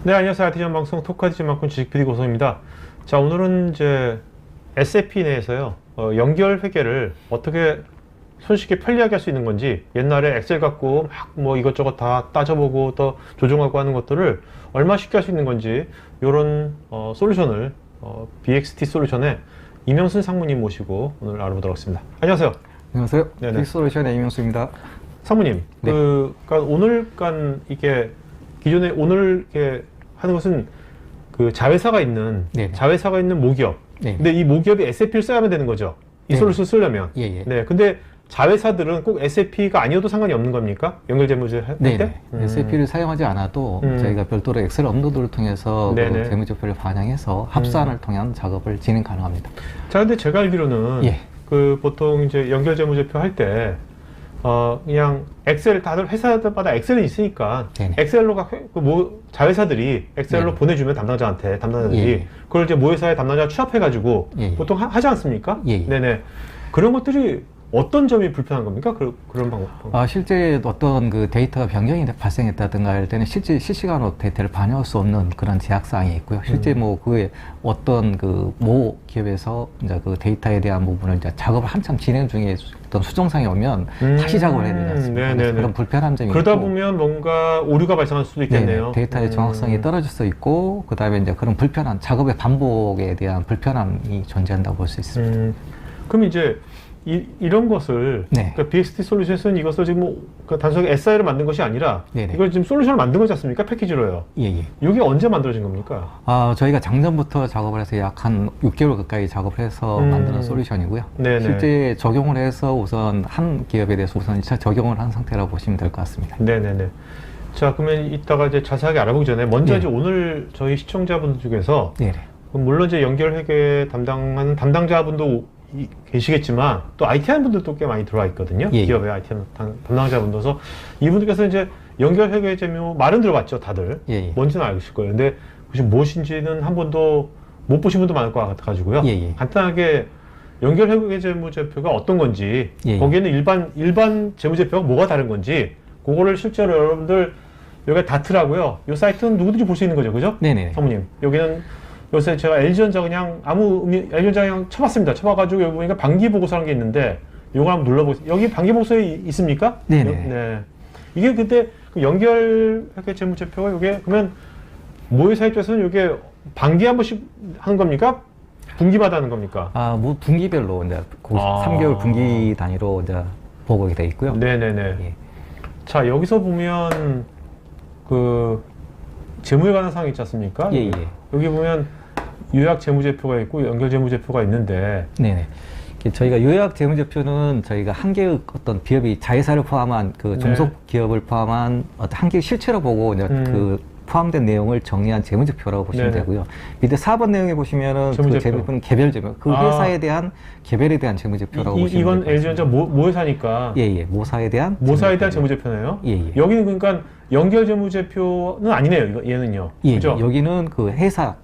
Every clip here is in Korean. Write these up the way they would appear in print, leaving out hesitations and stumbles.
네, 안녕하세요. 아티전 방송 토크아티전만큼 주식 PD 고성입니다. 자, 오늘은 이제 SAP 내에서요, 연결 회계를 어떻게 손쉽게 편리하게 할 수 있는 건지, 옛날에 엑셀 갖고 막 뭐 이것저것 다 따져보고 또 조정하고 하는 것들을 얼마나 쉽게 할 수 있는 건지, 요런 솔루션을 BXT 솔루션의 이명순 상무님 모시고 오늘 알아보도록 하겠습니다. 안녕하세요. 안녕하세요. 네네. 빅솔루션의 이명수입니다. 상무님, 네. 그러니까 오늘 이게 기존에 오늘 이렇게 하는 것은 그 자회사가 있는 모기업. 네. 근데 이 모기업이 SAP를 써야만 되는 거죠. 이 네. 솔루션을 쓰려면. 예. 네. 근데 자회사들은 꼭 SAP가 아니어도 상관이 없는 겁니까? 연결재무제 할 때? SAP를 사용하지 않아도 저희가 별도로 엑셀 업로드를 통해서 그 재무제표를 반영해서 합산을 통한 작업을 진행 가능합니다. 자, 근데 제가 알기로는 예. 그 보통 이제 연결재무제표 할 때 그냥 엑셀 다들 회사들마다 엑셀은 있으니까 네네. 엑셀로 자회사들이 엑셀로 네네. 보내주면 담당자들이 예. 그걸 이제 모회사의 담당자 취합해가지고 예. 보통 하지 않습니까? 예. 네네. 그런 것들이 어떤 점이 불편한 겁니까? 그런 방법. 실제 어떤 그 데이터가 변경이 발생했다든가 할 때는 실제 실시간으로 데이터를 반영할 수 없는 그런 제약사항이 있고요. 실제 뭐 그에 어떤 그 모 기업에서 이제 그 데이터에 대한 부분을 이제 작업을 한참 진행 중에 어떤 수정사항이 오면 다시 작업을 해야 되지 않습니까? 그래서 그런 불편한 점이 그러다 있고, 보면 뭔가 오류가 발생할 수도 있겠네요. 데이터의 정확성이 떨어질 수 있고, 그 다음에 이제 그런 불편한 작업의 반복에 대한 불편함이 존재한다고 볼 수 있습니다. 그럼 이제 이런 것을 그러니까 BXT 솔루션은 이것을 지금 단순하게 SI를 만든 것이 아니라 이걸 지금 솔루션을 만든 거지 않습니까? 패키지로요. 예. 이게 언제 만들어진 겁니까? 저희가 작년부터 작업을 해서 약 한 6개월 가까이 작업을 해서 만드는 솔루션이고요. 네네. 실제 적용을 해서 우선 한 기업에 대해서 우선 1차 적용을 한 상태라고 보시면 될 것 같습니다. 네네네. 자, 그러면 이따가 이제 자세하게 알아보기 전에 먼저 이제 오늘 저희 시청자분들 중에서 물론 이제 연결회계 담당하는 담당자분도 계시겠지만 또 IT 하는 분들도 꽤 많이 들어와 있거든요. 기업의 IT 담당자분들서 이분들께서 이제 연결회계제표 말은 들어봤죠, 다들. 뭔지는 알겠을 거예요. 근데 그것이 무엇인지는 한 번도 못 보신 분도 많을 것 같아가지고요. 간단하게 연결회계재무제표가 어떤 건지, 거기에는 일반 재무제표가 뭐가 다른 건지, 그거를 실제로 여러분들 여기가 다트라고요. 이 사이트는 누구든지 볼 수 있는 거죠, 그죠? 네네. 사모님, 여기는 요새 제가 LG전자 그냥 LG전자 그냥 쳐봤습니다. 쳐봐가지고 여기 보니까 반기보고서라는 게 있는데 요걸 한번 눌러보세요. 여기 반기보고서에 있습니까? 네네. 네. 이게 그때 그 연결회계 재무제표가 이게 그러면 모의사 입장에서는 이게 반기 한 번씩 하는 겁니까? 분기마다 하는 겁니까? 뭐 분기별로 이제 3개월 분기 단위로 이제 보고가 되어 있고요. 네네네. 자, 여기서 보면 그 재무에 관한 사항이 있지 않습니까? 여기 보면 요약 재무제표가 있고 연결 재무제표가 있는데. 저희가 요약 재무제표는 저희가 한 개의 어떤 기업이 자회사를 포함한 그 종속 기업을 포함한 어떤 한 개의 실체로 보고 이제 그 포함된 내용을 정리한 재무제표라고 보시면 되고요. 밑에 4번 내용에 보시면은 그 재무제표는 개별 재무, 그 회사에 대한 개별에 대한 재무제표라고 보시면 이건 LG전자 모회사니까. 모사에 대한 재무제표네요. 여기는 그러니까 연결 재무제표는 아니네요. 얘는요. 그죠? 여기는 그 회사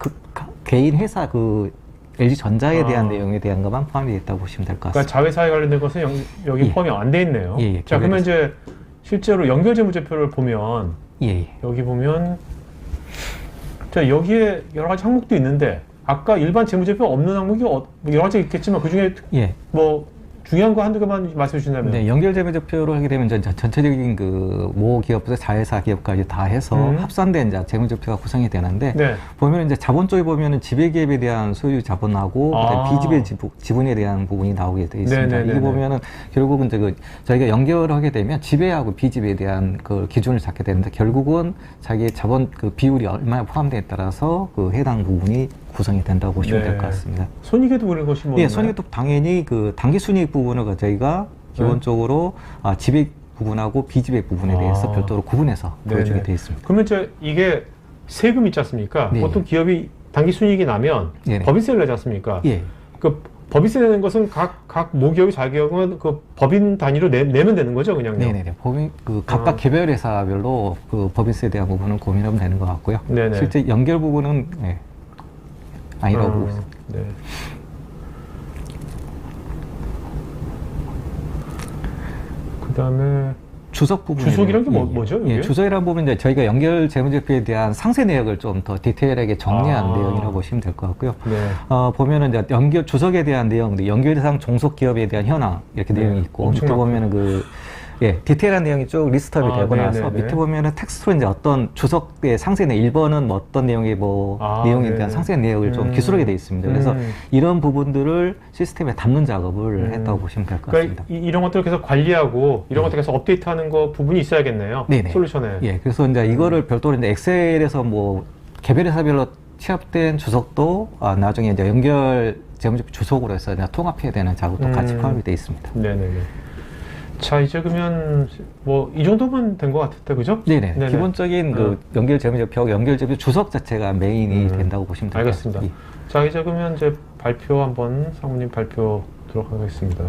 개인 회사 그 LG전자에 대한 내용에 대한 것만 포함이 되어 있다고 보시면 될 것 같습니다. 그러니까 자회사에 관련된 것은 여기 포함이 안 돼 있네요. 자, 그러면 이제 실제로 연결 재무제표를 보면 여기 보면 자, 여기에 여러 가지 항목도 있는데 아까 일반 재무제표 없는 항목이 여러 가지 있겠지만 그 중에 뭐 중요한 거 한두 개만 말씀해 주신다면. 연결 재무제표로 하게 되면 이제 전체적인 그 모 기업부터 자회사 기업까지 다 해서 합산된 이제 재무제표가 구성이 되는데 보면 이제 자본 쪽에 보면은 지배기업에 대한 소유 자본하고 그다음에 비지배 지분에 대한 부분이 나오게 되어 있습니다. 이게 보면은 결국은 이제 저희가 연결을 하게 되면 지배하고 비지배에 대한 그 기준을 잡게 되는데 결국은 자기의 자본 그 비율이 얼마나 포함되에 따라서 그 해당 부분이 구성이 된다고 보시면 될 것 같습니다. 손익에도 그런 것이 뭐? 손익도 당연히 그 당기순이익 부분을 저희가 기본적으로 지배 부분하고 비지배 부분에 대해서 별도로 구분해서 보여주게 되어 있습니다. 그러면 이게 세금 있지 않습니까? 보통 기업이 당기순이익이 나면 법인세를 내지 않습니까? 그 법인세 내는 것은 각 모기업이 자기업은 그 법인 단위로 내면 되는 거죠, 그냥요? 법인 각각 개별 회사별로 그 법인세에 대한 부분은 고민하면 되는 것 같고요. 실제 연결 부분은 아니라고 보고 있습니다. 그다음에 주석 부분. 주석이란 게 뭐죠? 예, 주석이라는 부분은 이제 저희가 연결 재무제표에 대한 상세 내역을 좀 더 디테일하게 정리한 내용이라고 보시면 될 것 같고요. 네. 보면은 이제 연결 주석에 대한 내용, 연결 대상 종속 기업에 대한 현황 이렇게 내용이 있고 밑에 보면은 디테일한 내용이 쭉 리스트업이 되고 나서 밑에 보면은 텍스트로 이제 어떤 주석의 상세 내용 1번은 뭐 어떤 내용이 내용에 대한 상세 내역을 좀 기술하게 돼 있습니다. 그래서 이런 부분들을 시스템에 담는 작업을 했다고 보시면 될 것 같습니다. 이런 것들을 계속 관리하고 이런 것들 계속 업데이트하는 거 부분이 있어야겠네요. 네네. 솔루션에. 예, 그래서 이제 이거를 별도로 이제 엑셀에서 뭐 개별 회사별로 취합된 주석도 나중에 이제 연결 재무제표 주석으로 해서 통합해야 되는 작업도 같이 포함이 되어 있습니다. 네네네. 자, 이제 그러면 뭐 이 정도면 된 것 같은데, 그죠? 네네. 기본적인 그 연결 재무제표, 연결 재무제표 주석 자체가 메인이 된다고 보시면 됩니다. 알겠습니다. 자, 이제 그러면 이제 발표 한번 사모님 발표 들어가도록 하겠습니다.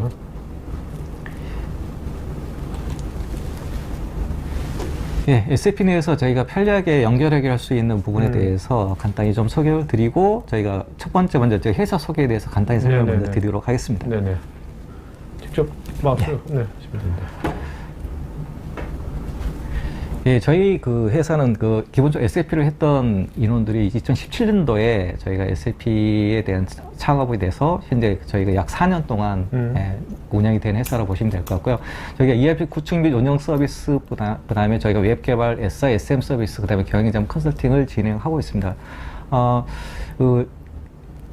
예, SAP 내에서 저희가 편리하게 연결하게 할 수 있는 부분에 대해서 간단히 좀 소개를 드리고 저희가 첫 번째 먼저 저희 회사 소개에 대해서 간단히 설명을 먼저 드리도록 하겠습니다. 네네. 직접 하시면 됩니다. 예, 저희 그 회사는 그 기본적으로 SAP를 했던 인원들이 2017년도에 저희가 SAP에 대한 창업에 대해서 현재 저희가 약 4년 동안 운영이 된 회사라고 보시면 될 것 같고요. 저희가 ERP 구축 및 운영 서비스, 그다음에 저희가 웹 개발, SI, SM 서비스, 그다음에 경영자문 컨설팅을 진행하고 있습니다.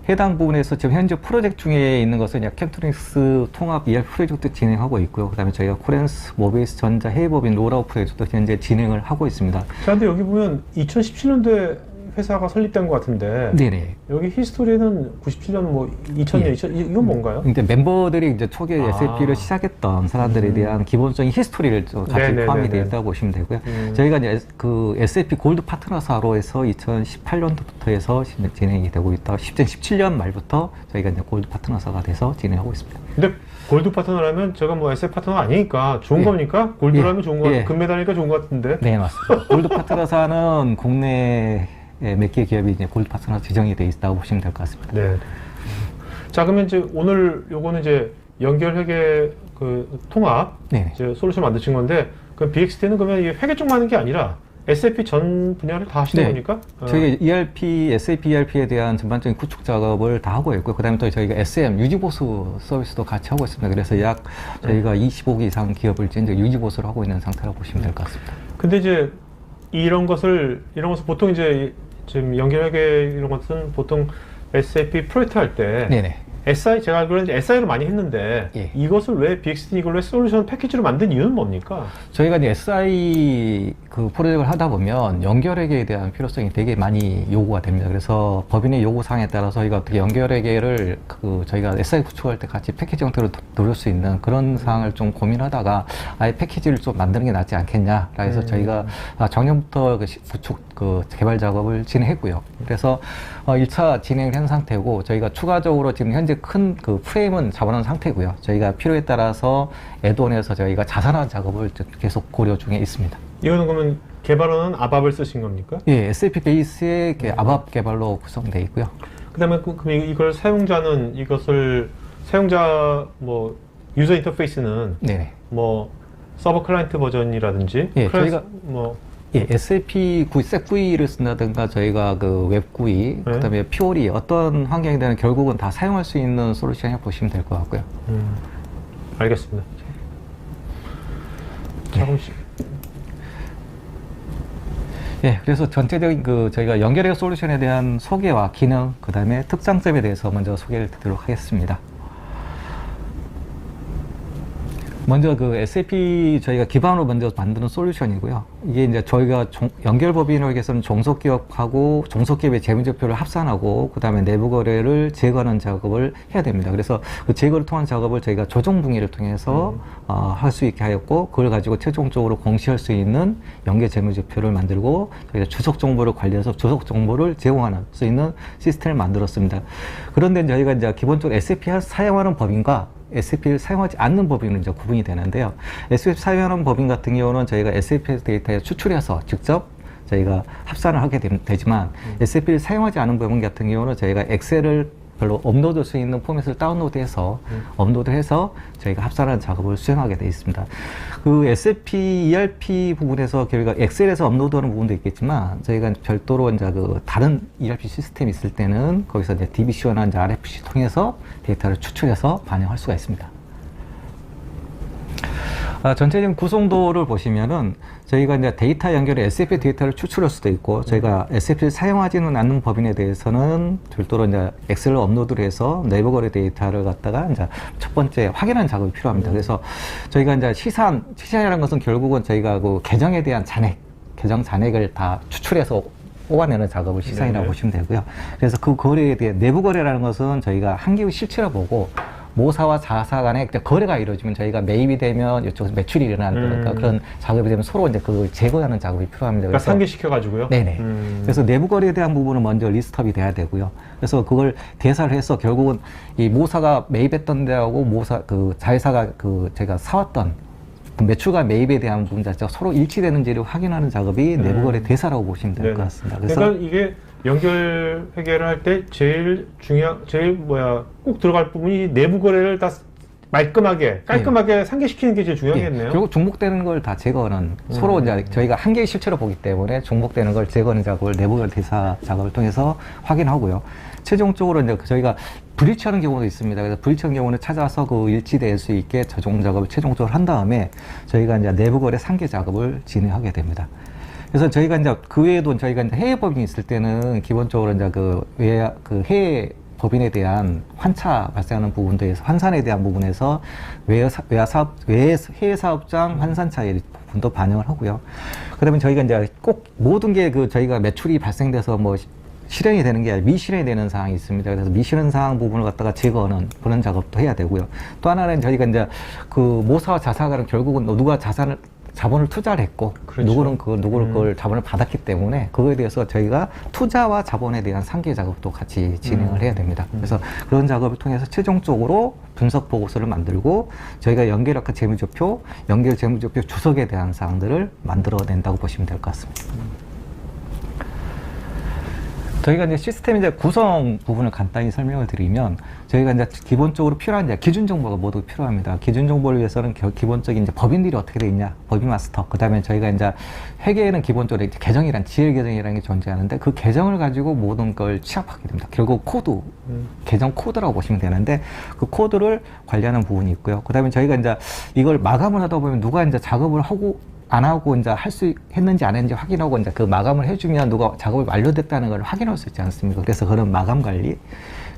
해당 부분에서 지금 현재 프로젝트 중에 있는 것은 캠트닉스 통합 ERP 프로젝트 진행하고 있고요. 그다음에 저희가 코렌스, 모비스, 전자, 해외법인 롤아웃 프로젝트도 현재 진행을 하고 있습니다. 자, 근데 여기 보면 2017년도에 회사가 설립된 것 같은데, 네네. 여기 히스토리는 97년, 뭐 2000년, 2000, 이건 뭔가요? 근데 멤버들이 이제 초기에 SAP를 시작했던 사람들에 대한 기본적인 히스토리를 좀 같이 포함이 되어 있다고 보시면 되고요. 저희가 이제 그 SAP 골드 파트너사로 해서 2018년도부터 해서 진행이 되고 있다. 2017년 말부터 저희가 이제 골드 파트너사가 돼서 진행하고 있습니다. 근데 골드 파트너라면 제가 뭐 SF 파트너가 아니니까 좋은 겁니까? 골드라면 좋은 거, 금메달이니까 좋은 것 같은데. 네, 맞습니다. 골드 파트너사는 국내 몇 개 기업이 이제 골드 파트너 지정이 되어 있다고 보시면 될 것 같습니다. 네. 자, 그러면 이제 오늘 요거는 이제 연결회계 그 통합 이제 솔루션 만드신 건데, 그 BXT는 그러면 이 회계 쪽만 하는 게 아니라 SAP 전 분야를 다 하시는 겁니까? 저희가 ERP, SAP ERP에 대한 전반적인 구축 작업을 다 하고 있고요. 그다음에 또 저희가 SM 유지보수 서비스도 같이 하고 있습니다. 그래서 약 저희가 25개 이상 기업을 이제 유지보수를 하고 있는 상태라고 보시면 될 것 같습니다. 근데 이제 이런 것을 보통 이제 지금 연결회계 이런 것은 보통 SAP 프로젝트 할 때 SI, 제가 알기로는 SI로 많이 했는데 이것을 왜 BXT 이걸로 솔루션 패키지로 만든 이유는 뭡니까? 저희가 이제 SI 그 프로젝트를 하다 보면 연결회계에 대한 필요성이 되게 많이 요구가 됩니다. 그래서 법인의 요구사항에 따라서 저희가 어떻게 연결회계를 저희가 SI 구축할 때 같이 패키지 형태로 노릴 수 있는 그런 사항을 좀 고민하다가 아예 패키지를 좀 만드는 게 낫지 않겠냐. 그래서 저희가 작년부터 구축 개발 작업을 진행했고요. 그래서 1차 진행을 한 상태고 저희가 추가적으로 지금 현재 큰 프레임은 잡아놓은 상태고요. 저희가 필요에 따라서 애드온에서 저희가 자산화 작업을 계속 고려 중에 있습니다. 이거는 그러면 개발원은 아밥을 쓰신 겁니까? 예, SAP 베이스의 아밥 개발로 구성되어 있고요. 그다음에 이걸 사용자는 사용자 유저 인터페이스는 뭐 서버 클라이언트 버전이라든지 저희가 SAP 셋 GUI를 쓴다든가 저희가 웹 GUI, 그다음에 퓨어리 어떤 환경에 대한 결국은 다 사용할 수 있는 솔루션이라고 보시면 될 것 같고요. 알겠습니다. 그래서 전체적인 저희가 연결회계 솔루션에 대한 소개와 기능, 그다음에 특장점에 대해서 먼저 소개를 드리도록 하겠습니다. 먼저 SAP 저희가 기반으로 먼저 만드는 솔루션이고요. 이게 이제 저희가 연결법인을 위해서는 종속기업하고 종속기업의 재무제표를 합산하고 그다음에 내부 거래를 제거하는 작업을 해야 됩니다. 그래서 그 제거를 통한 작업을 저희가 조정 분기를 통해서 할 수 있게 하였고 그걸 가지고 최종적으로 공시할 수 있는 연계 재무제표를 만들고 저희가 주석 정보를 관리해서 주석 정보를 제공하는 수 있는 시스템을 만들었습니다. 그런데 저희가 이제 기본적으로 SAP 사용하는 법인과 SAP를 사용하지 않는 법인은 이제 구분이 되는데요. SAP 사용하는 법인 같은 경우는 저희가 SAP 데이터에 추출해서 직접 저희가 합산을 하게 되지만 SAP를 사용하지 않은 법인 같은 경우는 저희가 엑셀을 별로 업로드할 수 있는 포맷을 다운로드해서 업로드해서 저희가 합산하는 작업을 수행하게 되어 있습니다. 그 SFP, ERP 부분에서 저희가 엑셀에서 업로드하는 부분도 있겠지만 저희가 별도로 이제 그 다른 ERP 시스템이 있을 때는 거기서 이제 DBC나 이제 RFC 통해서 데이터를 추출해서 반영할 수가 있습니다. 전체적인 구성도를 보시면은 저희가 이제 데이터 연결에 SFP 데이터를 추출할 수도 있고 저희가 SFP를 사용하지는 않는 법인에 대해서는 별도로 이제 엑셀을 업로드를 해서 내부 거래 데이터를 갖다가 이제 첫 번째 확인하는 작업이 필요합니다. 그래서 저희가 이제 시산이라는 것은 결국은 저희가 그 계정에 대한 계정 잔액을 다 추출해서 뽑아내는 작업을 시산이라고 보시면 되고요. 그래서 그 거래에 대해 내부 거래라는 것은 저희가 한 개의 실체로 보고 모사와 자사 간에 거래가 이루어지면 저희가 매입이 되면 이쪽에서 매출이 일어나는 그런 작업이 되면 서로 이제 그걸 제거하는 작업이 필요합니다. 그러니까 상기시켜가지고. 네네. 그래서 내부 거래에 대한 부분은 먼저 리스트업이 돼야 되고요. 그래서 그걸 대사를 해서 결국은 이 모사가 매입했던 데하고 자회사가 제가 사왔던 매출과 매입에 대한 부분 자체가 서로 일치되는지를 확인하는 작업이 내부 거래 대사라고 보시면 될 것 같습니다. 그래서 그러니까 이게 연결 회계를 할 때 꼭 들어갈 부분이 내부 거래를 다 깔끔하게 상기시키는 게 제일 중요하겠네요. 결국 중복되는 걸 다 제거하는 서로 이제 저희가 한 개의 실체로 보기 때문에 중복되는 걸 제거하는 작업을 내부 거래 대사 작업을 통해서 확인하고요. 최종적으로 이제 저희가 브리치하는 경우도 있습니다. 그래서 브리치하는 경우는 찾아서 그 일치될 수 있게 조정 작업을 최종적으로 한 다음에 저희가 이제 내부 거래 상계 작업을 진행하게 됩니다. 그래서 저희가 이제 그 외에도 저희가 이제 해외 법인이 있을 때는 기본적으로 이제 해외 법인에 대한 환차 발생하는 부분들에서 환산에 대한 부분에서 해외 사업장 환산차의 부분도 반영을 하고요. 그다음에 저희가 이제 꼭 모든 게 저희가 매출이 발생돼서 실현이 되는 게 아니라 미실현이 되는 사항이 있습니다. 그래서 미실현 사항 부분을 갖다가 제거하는 그런 작업도 해야 되고요. 또 하나는 저희가 이제 모사와 자사가 결국은 누가 자본을 투자를 했고 그렇죠. 누구는 그걸 자본을 받았기 때문에 그거에 대해서 저희가 투자와 자본에 대한 상계 작업도 같이 진행을 해야 됩니다. 그래서 그런 작업을 통해서 최종적으로 분석 보고서를 만들고 저희가 연결학과 재무제표, 연결 재무제표 주석에 대한 사항들을 만들어낸다고 보시면 될 것 같습니다. 저희가 이제 시스템 구성 부분을 간단히 설명을 드리면 저희가 이제 기본적으로 필요한 기준 정보가 모두 필요합니다. 기준 정보를 위해서는 기본적인 법인들이 어떻게 돼 있냐, 법인 마스터. 그다음에 저희가 이제 회계에는 기본적으로 계정이란 지열 계정이라는 게 존재하는데 그 계정을 가지고 모든 걸 취합하게 됩니다. 결국 코드, 계정 코드라고 보시면 되는데 그 코드를 관리하는 부분이 있고요. 그다음에 저희가 이제 이걸 마감을 하다 보면 누가 이제 작업을 안 하고 이제 했는지 안 했는지 확인하고 이제 그 마감을 해주면 누가 작업이 완료됐다는 걸 확인할 수 있지 않습니까? 그래서 그런 마감 관리.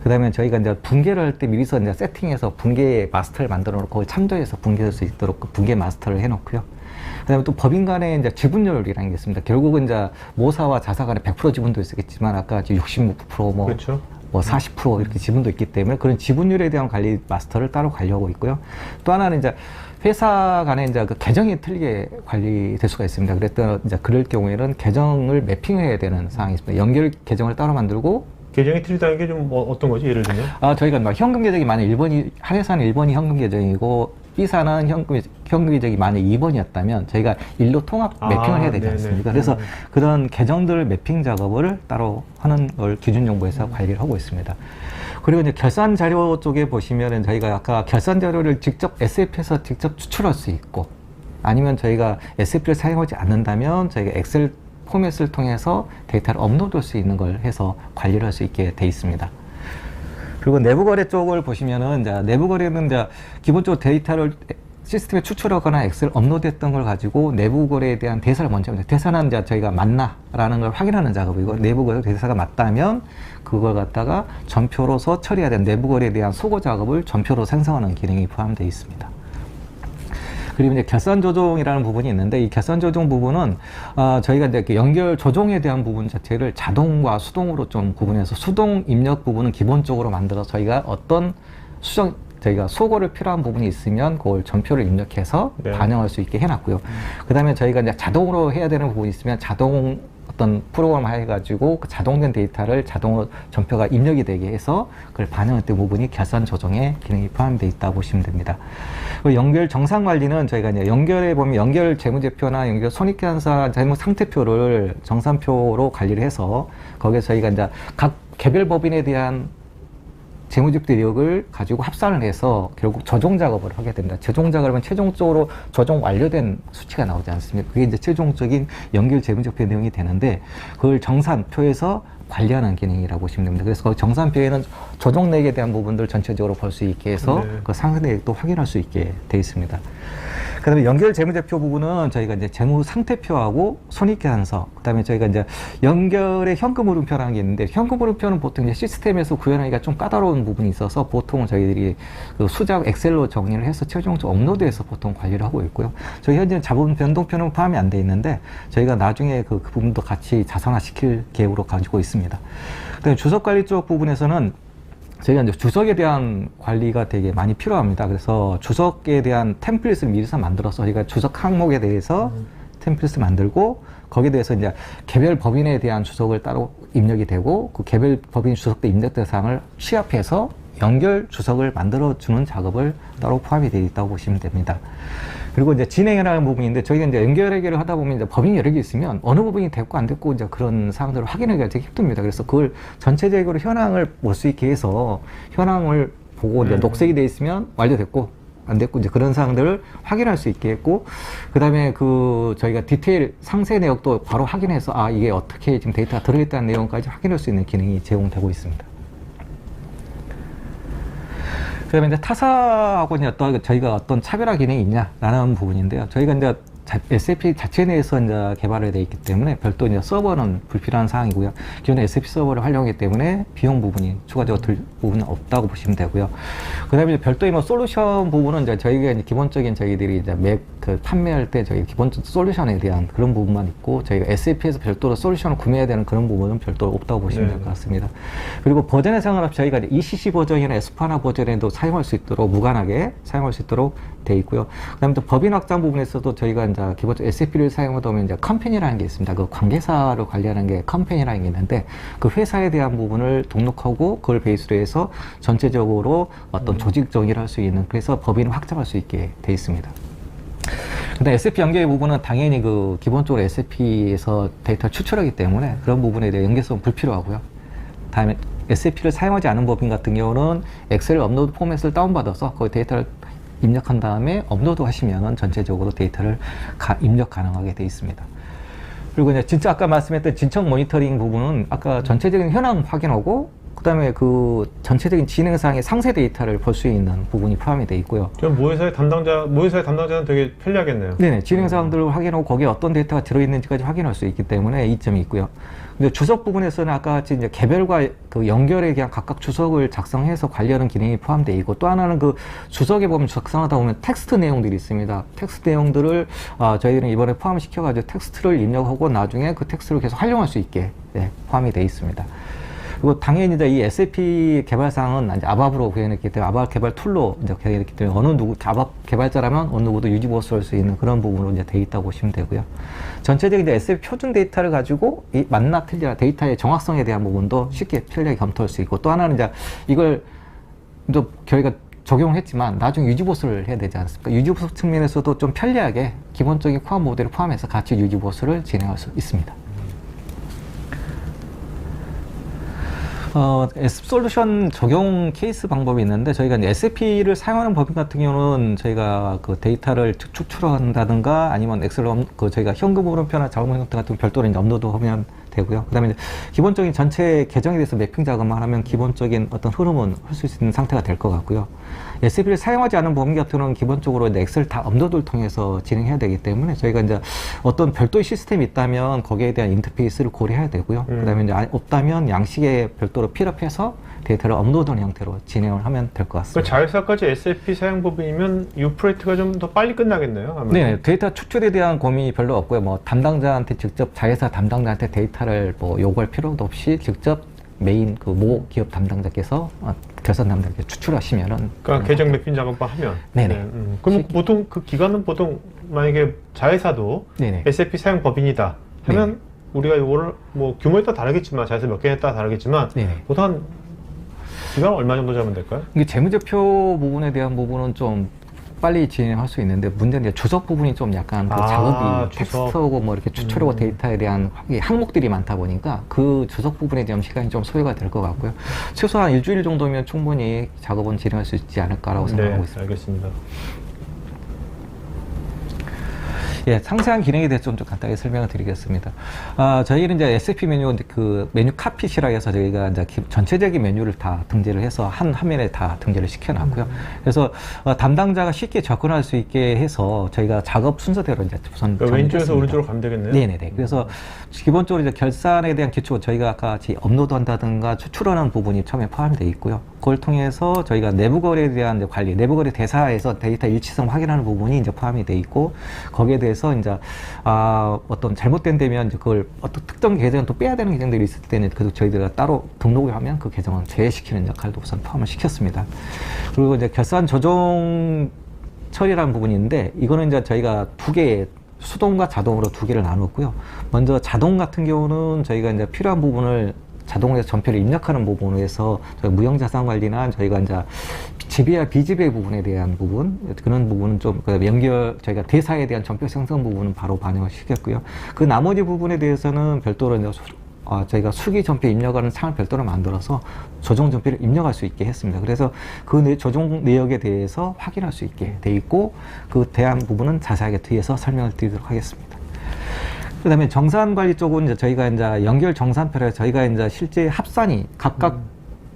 그 다음에 저희가 이제 분계를 할 때 미리서 이제 세팅해서 분계 마스터를 만들어 놓고 참조해서 분계할 수 있도록 그 분계 마스터를 해 놓고요. 그 다음에 또 법인 간에 이제 지분율이라는 게 있습니다. 결국은 이제 모사와 자사 간에 100% 지분도 있겠지만 아까 66% 그렇죠. 40% 이렇게 지분도 있기 때문에 그런 지분율에 대한 관리 마스터를 따로 관리하고 있고요. 또 하나는 이제 회사 간에 이제 계정이 틀리게 관리될 수가 있습니다. 그럴 경우에는 계정을 매핑해야 되는 상황이 있습니다. 연결 계정을 따로 만들고 계정이 틀리다는 게 좀 어떤 거지? 예를 들면? 저희가 현금 계정이 만약 한 회사는 1번이 현금 계정이고 B사는 현금 계정이 만약 2번이었다면 저희가 일로 통합 매핑을 해야 되지 않습니까? 그래서 그런 계정들 매핑 작업을 따로 하는 걸 기준 정보에서 관리를 하고 있습니다. 그리고 이제 결산 자료 쪽에 보시면은 저희가 아까 결산 자료를 직접 SF에서 직접 추출할 수 있고 아니면 저희가 SF를 사용하지 않는다면 저희가 엑셀 포맷을 통해서 데이터를 업로드할 수 있는 걸 해서 관리를 할 수 있게 돼 있습니다. 그리고 내부 거래 쪽을 보시면은 이제 내부 거래는 이제 기본적으로 데이터를 시스템에 추출하거나 엑셀 업로드했던 걸 가지고 내부 거래에 대한 대사를 먼저 합니다. 대사는 이제 저희가 맞나라는 걸 확인하는 작업이고 내부 거래 대사가 맞다면 그걸 갖다가 전표로서 처리해야 되는 내부 거래에 대한 소거 작업을 전표로 생성하는 기능이 포함되어 있습니다. 그리고 이제 결산 조정이라는 부분이 있는데 이 결산 조정 부분은 저희가 이제 연결 조정에 대한 부분 자체를 자동과 수동으로 좀 구분해서 수동 입력 부분은 기본적으로 만들어서 저희가 어떤 저희가 소거를 필요한 부분이 있으면 그걸 전표를 입력해서 반영할 수 있게 해놨고요. 그 다음에 저희가 이제 자동으로 해야 되는 부분이 있으면 자동 어떤 프로그램을 해가지고 그 자동된 데이터를 자동으로 전표가 입력이 되게 해서 그걸 반영했던 부분이 결산 조정에 기능이 포함되어 있다고 보시면 됩니다. 연결 정상 관리는 저희가 이제 연결해 보면 연결 재무제표나 연결 손익계산서 재무 상태표를 정산표로 관리를 해서 거기에 저희가 이제 각 개별 법인에 대한 재무제표 내역을 가지고 합산을 해서 결국 조정 작업을 하게 됩니다. 조정 작업을 하면 최종적으로 조정 완료된 수치가 나오지 않습니까? 그게 이제 최종적인 연결 재무제표 내용이 되는데 그걸 정산표에서 관리하는 기능이라고 보시면 됩니다. 그래서 그 정산표에는 조정 내역에 대한 부분들 전체적으로 볼 수 있게 해서 그 상세 내역도 확인할 수 있게 되어 있습니다. 그다음에 연결 재무제표 부분은 저희가 이제 재무 상태표하고 손익계산서, 그다음에 저희가 이제 연결의 현금 흐름표라는 게 있는데 현금 흐름표는 보통 이제 시스템에서 구현하기가 좀 까다로운 부분이 있어서 보통은 저희들이 그 수작 엑셀로 정리를 해서 최종적으로 업로드해서 보통 관리를 하고 있고요. 저희 현재 자본 변동표는 포함이 안 돼 있는데 저희가 나중에 그 부분도 같이 자산화시킬 계획으로 가지고 있습니다. 그다음에 주석 관리 쪽 부분에서는 저희가 이제 주석에 대한 관리가 되게 많이 필요합니다. 그래서 주석에 대한 템플릿을 미리서 만들어서 저희가 주석 항목에 대해서 템플릿을 만들고 거기에 대해서 이제 개별 법인에 대한 주석을 따로 입력이 되고 그 개별 법인 주석 때 입력 대상을 취합해서 연결 주석을 만들어주는 작업을 따로 포함이 되어 있다고 보시면 됩니다. 그리고 이제 진행이라는 부분인데 저희가 이제 연결회계를 하다 보면 이제 법인이 여러 개 있으면 어느 부분이 됐고 안 됐고 이제 그런 사항들을 확인하기가 되게 힘듭니다. 그래서 그걸 전체적으로 현황을 볼 수 있게 해서 현황을 보고 이제 녹색이 되어 있으면 완료됐고 안 됐고 이제 그런 사항들을 확인할 수 있게 했고 그다음에 그 저희가 디테일 상세 내역도 바로 확인해서 아 이게 어떻게 지금 데이터가 들어있다는 내용까지 확인할 수 있는 기능이 제공되고 있습니다. 그다음에 이제 타사하고 이제 또 저희가 어떤 차별화 기능이 있냐라는 부분인데요. 저희가 이제 SAP 자체 내에서 이제 개발이 되어 있기 때문에 별도 이제 서버는 불필요한 사항이고요. 기존에 SAP 서버를 활용하기 때문에 비용 부분이 추가적으로 들 부분은 없다고 보시면 되고요. 그다음에 이제 별도의 뭐 솔루션 부분은 이제 저희가 이제 기본적인 저희들이 이제 맥 그 판매할 때 저희 기본적 솔루션에 대한 그런 부분만 있고 저희가 SAP에서 별도로 솔루션을 구매해야 되는 그런 부분은 별도로 없다고 보시면 될 것 같습니다. 그리고 버전의 상관없이 저희가 이제 ECC 버전이나 S4HANA 버전에도 사용할 수 있도록 무관하게 사용할 수 있도록 되어 있고요. 그다음에 또 법인 확장 부분에서도 저희가 이제 기본적으로 SAP를 사용하다 보면 이제 컴퍼니라는 게 있습니다. 그 관계사를 관리하는 게 컴퍼니라는 게 있는데 그 회사에 대한 부분을 등록하고 그걸 베이스로 해서 전체적으로 어떤 조직 정의를 할 수 있는 그래서 법인을 확장할 수 있게 되어 있습니다. 근데 SAP 연결 부분은 당연히 그 기본적으로 SAP에서 데이터를 추출하기 때문에 그런 부분에 대해 연계성은 불필요하고요. 다음에 SAP를 사용하지 않은 법인 같은 경우는 엑셀 업로드 포맷을 다운받아서 거기 데이터를 입력한 다음에 업로드 하시면 전체적으로 데이터를 입력 가능하게 되어 있습니다. 그리고 이제 진짜 아까 말씀했던 진척 모니터링 부분은 아까 전체적인 현황 확인하고 그 다음에 그 전체적인 진행사항의 상세 데이터를 볼 수 있는 부분이 포함이 되어 있고요. 그럼 모회사의 담당자는 되게 편리하겠네요. 네네. 진행사항들을 확인하고 거기에 어떤 데이터가 들어있는지까지 확인할 수 있기 때문에 이점이 있고요. 근데 주석 부분에서는 아까 같이 이제 개별과 그 연결에 대한 각각 주석을 작성해서 관리하는 기능이 포함되어 있고 또 하나는 그 주석에 보면 작성하다 보면 텍스트 내용들이 있습니다. 텍스트 내용들을 저희는 이번에 포함시켜가지고 텍스트를 입력하고 나중에 그 텍스트를 계속 활용할 수 있게 포함이 되어 있습니다. 그리고 당연히 이제 이 SAP 개발사항은 이제 아밥으로 구현했기 때문에 아밥 개발 툴로 이제 구현했기 때문에 아밥 개발자라면 어느 누구도 유지보수할 수 있는 그런 부분으로 이제 되어 있다고 보시면 되고요. 전체적인 이제 SAP 표준 데이터를 가지고 이 맞나 틀리나 데이터의 정확성에 대한 부분도 쉽게 편리하게 검토할 수 있고 또 하나는 이제 이걸 또 저희가 적용했지만 나중에 유지보수를 해야 되지 않습니까? 유지보수 측면에서도 좀 편리하게 기본적인 코어 모델을 포함해서 같이 유지보수를 진행할 수 있습니다. 솔루션 적용 케이스 방법이 있는데 저희가 이제 SAP를 사용하는 법인 같은 경우는 저희가 그 데이터를 추출한다든가 아니면 엑셀로 저희가 현금 흐름표나 자본 형태 같은 별도로 이제 업로드하면 되고요. 그다음에 이제 기본적인 전체 계정에 대해서 매핑 작업만 하면 기본적인 어떤 흐름은 할 수 있는 상태가 될 것 같고요. SAP를 사용하지 않은 법인 같은 경우는 기본적으로 이제 엑셀 다 업로드를 통해서 진행해야 되기 때문에 저희가 이제 어떤 별도의 시스템이 있다면 거기에 대한 인터페이스를 고려해야 되고요. 그다음에 이제 없다면 양식에 별도로 필업해서 데이터를 업로드하는 형태로 진행을 하면 될 것 같습니다. 자회사까지 SAP 사용 법인이면 유프레이트가 좀 더 빨리 끝나겠네요. 아무래도. 네, 데이터 추출에 대한 고민이 별로 없고요. 뭐 담당자한테 직접 자회사 담당자한테 데이터를 뭐 요구할 필요도 없이 직접 메인 그 모 기업 담당자께서 결산 담당자께 추출하시면은 그러니까 계정 매핑 작업만 하면. 네네. 네, 그럼 보통 그 기간은 보통 만약에 자회사도 네네. SAP 사용 법인이다 하면 네네. 우리가 이거를 뭐 규모에 따라 다르겠지만 자회사 몇 개에 따라 다르겠지만 네네. 보통 한 기간 얼마 정도 잡으면 될까요? 이게 재무제표 부분에 대한 부분은 좀 빨리 진행할 수 있는데 문제는 이제 주석 부분이 좀 약간 그 작업이 텍스트하고 뭐 이렇게 추출하고 데이터에 대한 항목들이 많다 보니까 그 주석 부분에 대한 시간이 좀 소요가 될 것 같고요. 최소한 일주일 정도면 충분히 작업은 진행할 수 있지 않을까라고 생각하고 있습니다. 알겠습니다. 예, 상세한 기능에 대해서 좀 간단하게 설명을 드리겠습니다. 저희는 이제 SAP 메뉴, 그 메뉴 카핏이라 해서 저희가 이제 전체적인 메뉴를 다 등재를 해서 한 화면에 다 등재를 시켜놨고요. 그래서 담당자가 쉽게 접근할 수 있게 해서 저희가 작업 순서대로 이제 우선 왼쪽에서 오른쪽으로 가면 되겠네요. 네네네. 그래서 기본적으로 이제 결산에 대한 기초 저희가 아까 같이 업로드한다든가 추출하는 부분이 처음에 포함이 되어 있고요. 그걸 통해서 저희가 내부 거래에 대한 관리, 내부 거래 대사에서 데이터 일치성 확인하는 부분이 이제 포함이 되어 있고 거기에 대해서 이제 어떤 잘못된 데면 이제 그걸 어떤 특정 계정을 또 빼야 되는 계정들이 있을 때는 그래도 저희들가 따로 등록을 하면 그 계정을 제외시키는 역할도 우선 포함을 시켰습니다. 그리고 이제 결산 조정 처리라는 부분인데 이거는 이제 저희가 두 개의 수동과 자동으로 두 개를 나눴고요. 먼저 자동 같은 경우는 저희가 이제 필요한 부분을 자동으로 해서 전표를 입력하는 부분에서 저희 무형자산 관리나 저희가 이제 지배와 비지배 부분에 대한 부분, 그런 부분은 좀 연결, 저희가 대사에 대한 전표 생성 부분은 바로 반영을 시켰고요. 그 나머지 부분에 대해서는 별도로 이제 저희가 수기 전표 입력하는 창을 별도로 만들어서 조정 전표를 입력할 수 있게 했습니다. 그래서 그 조정 내역에 대해서 확인할 수 있게 돼 있고 그 대한 부분은 자세하게 뒤에서 설명을 드리도록 하겠습니다. 그 다음에 정산관리 쪽은 이제 저희가 이제 연결 정산표를 저희가 이제 실제 합산이 각각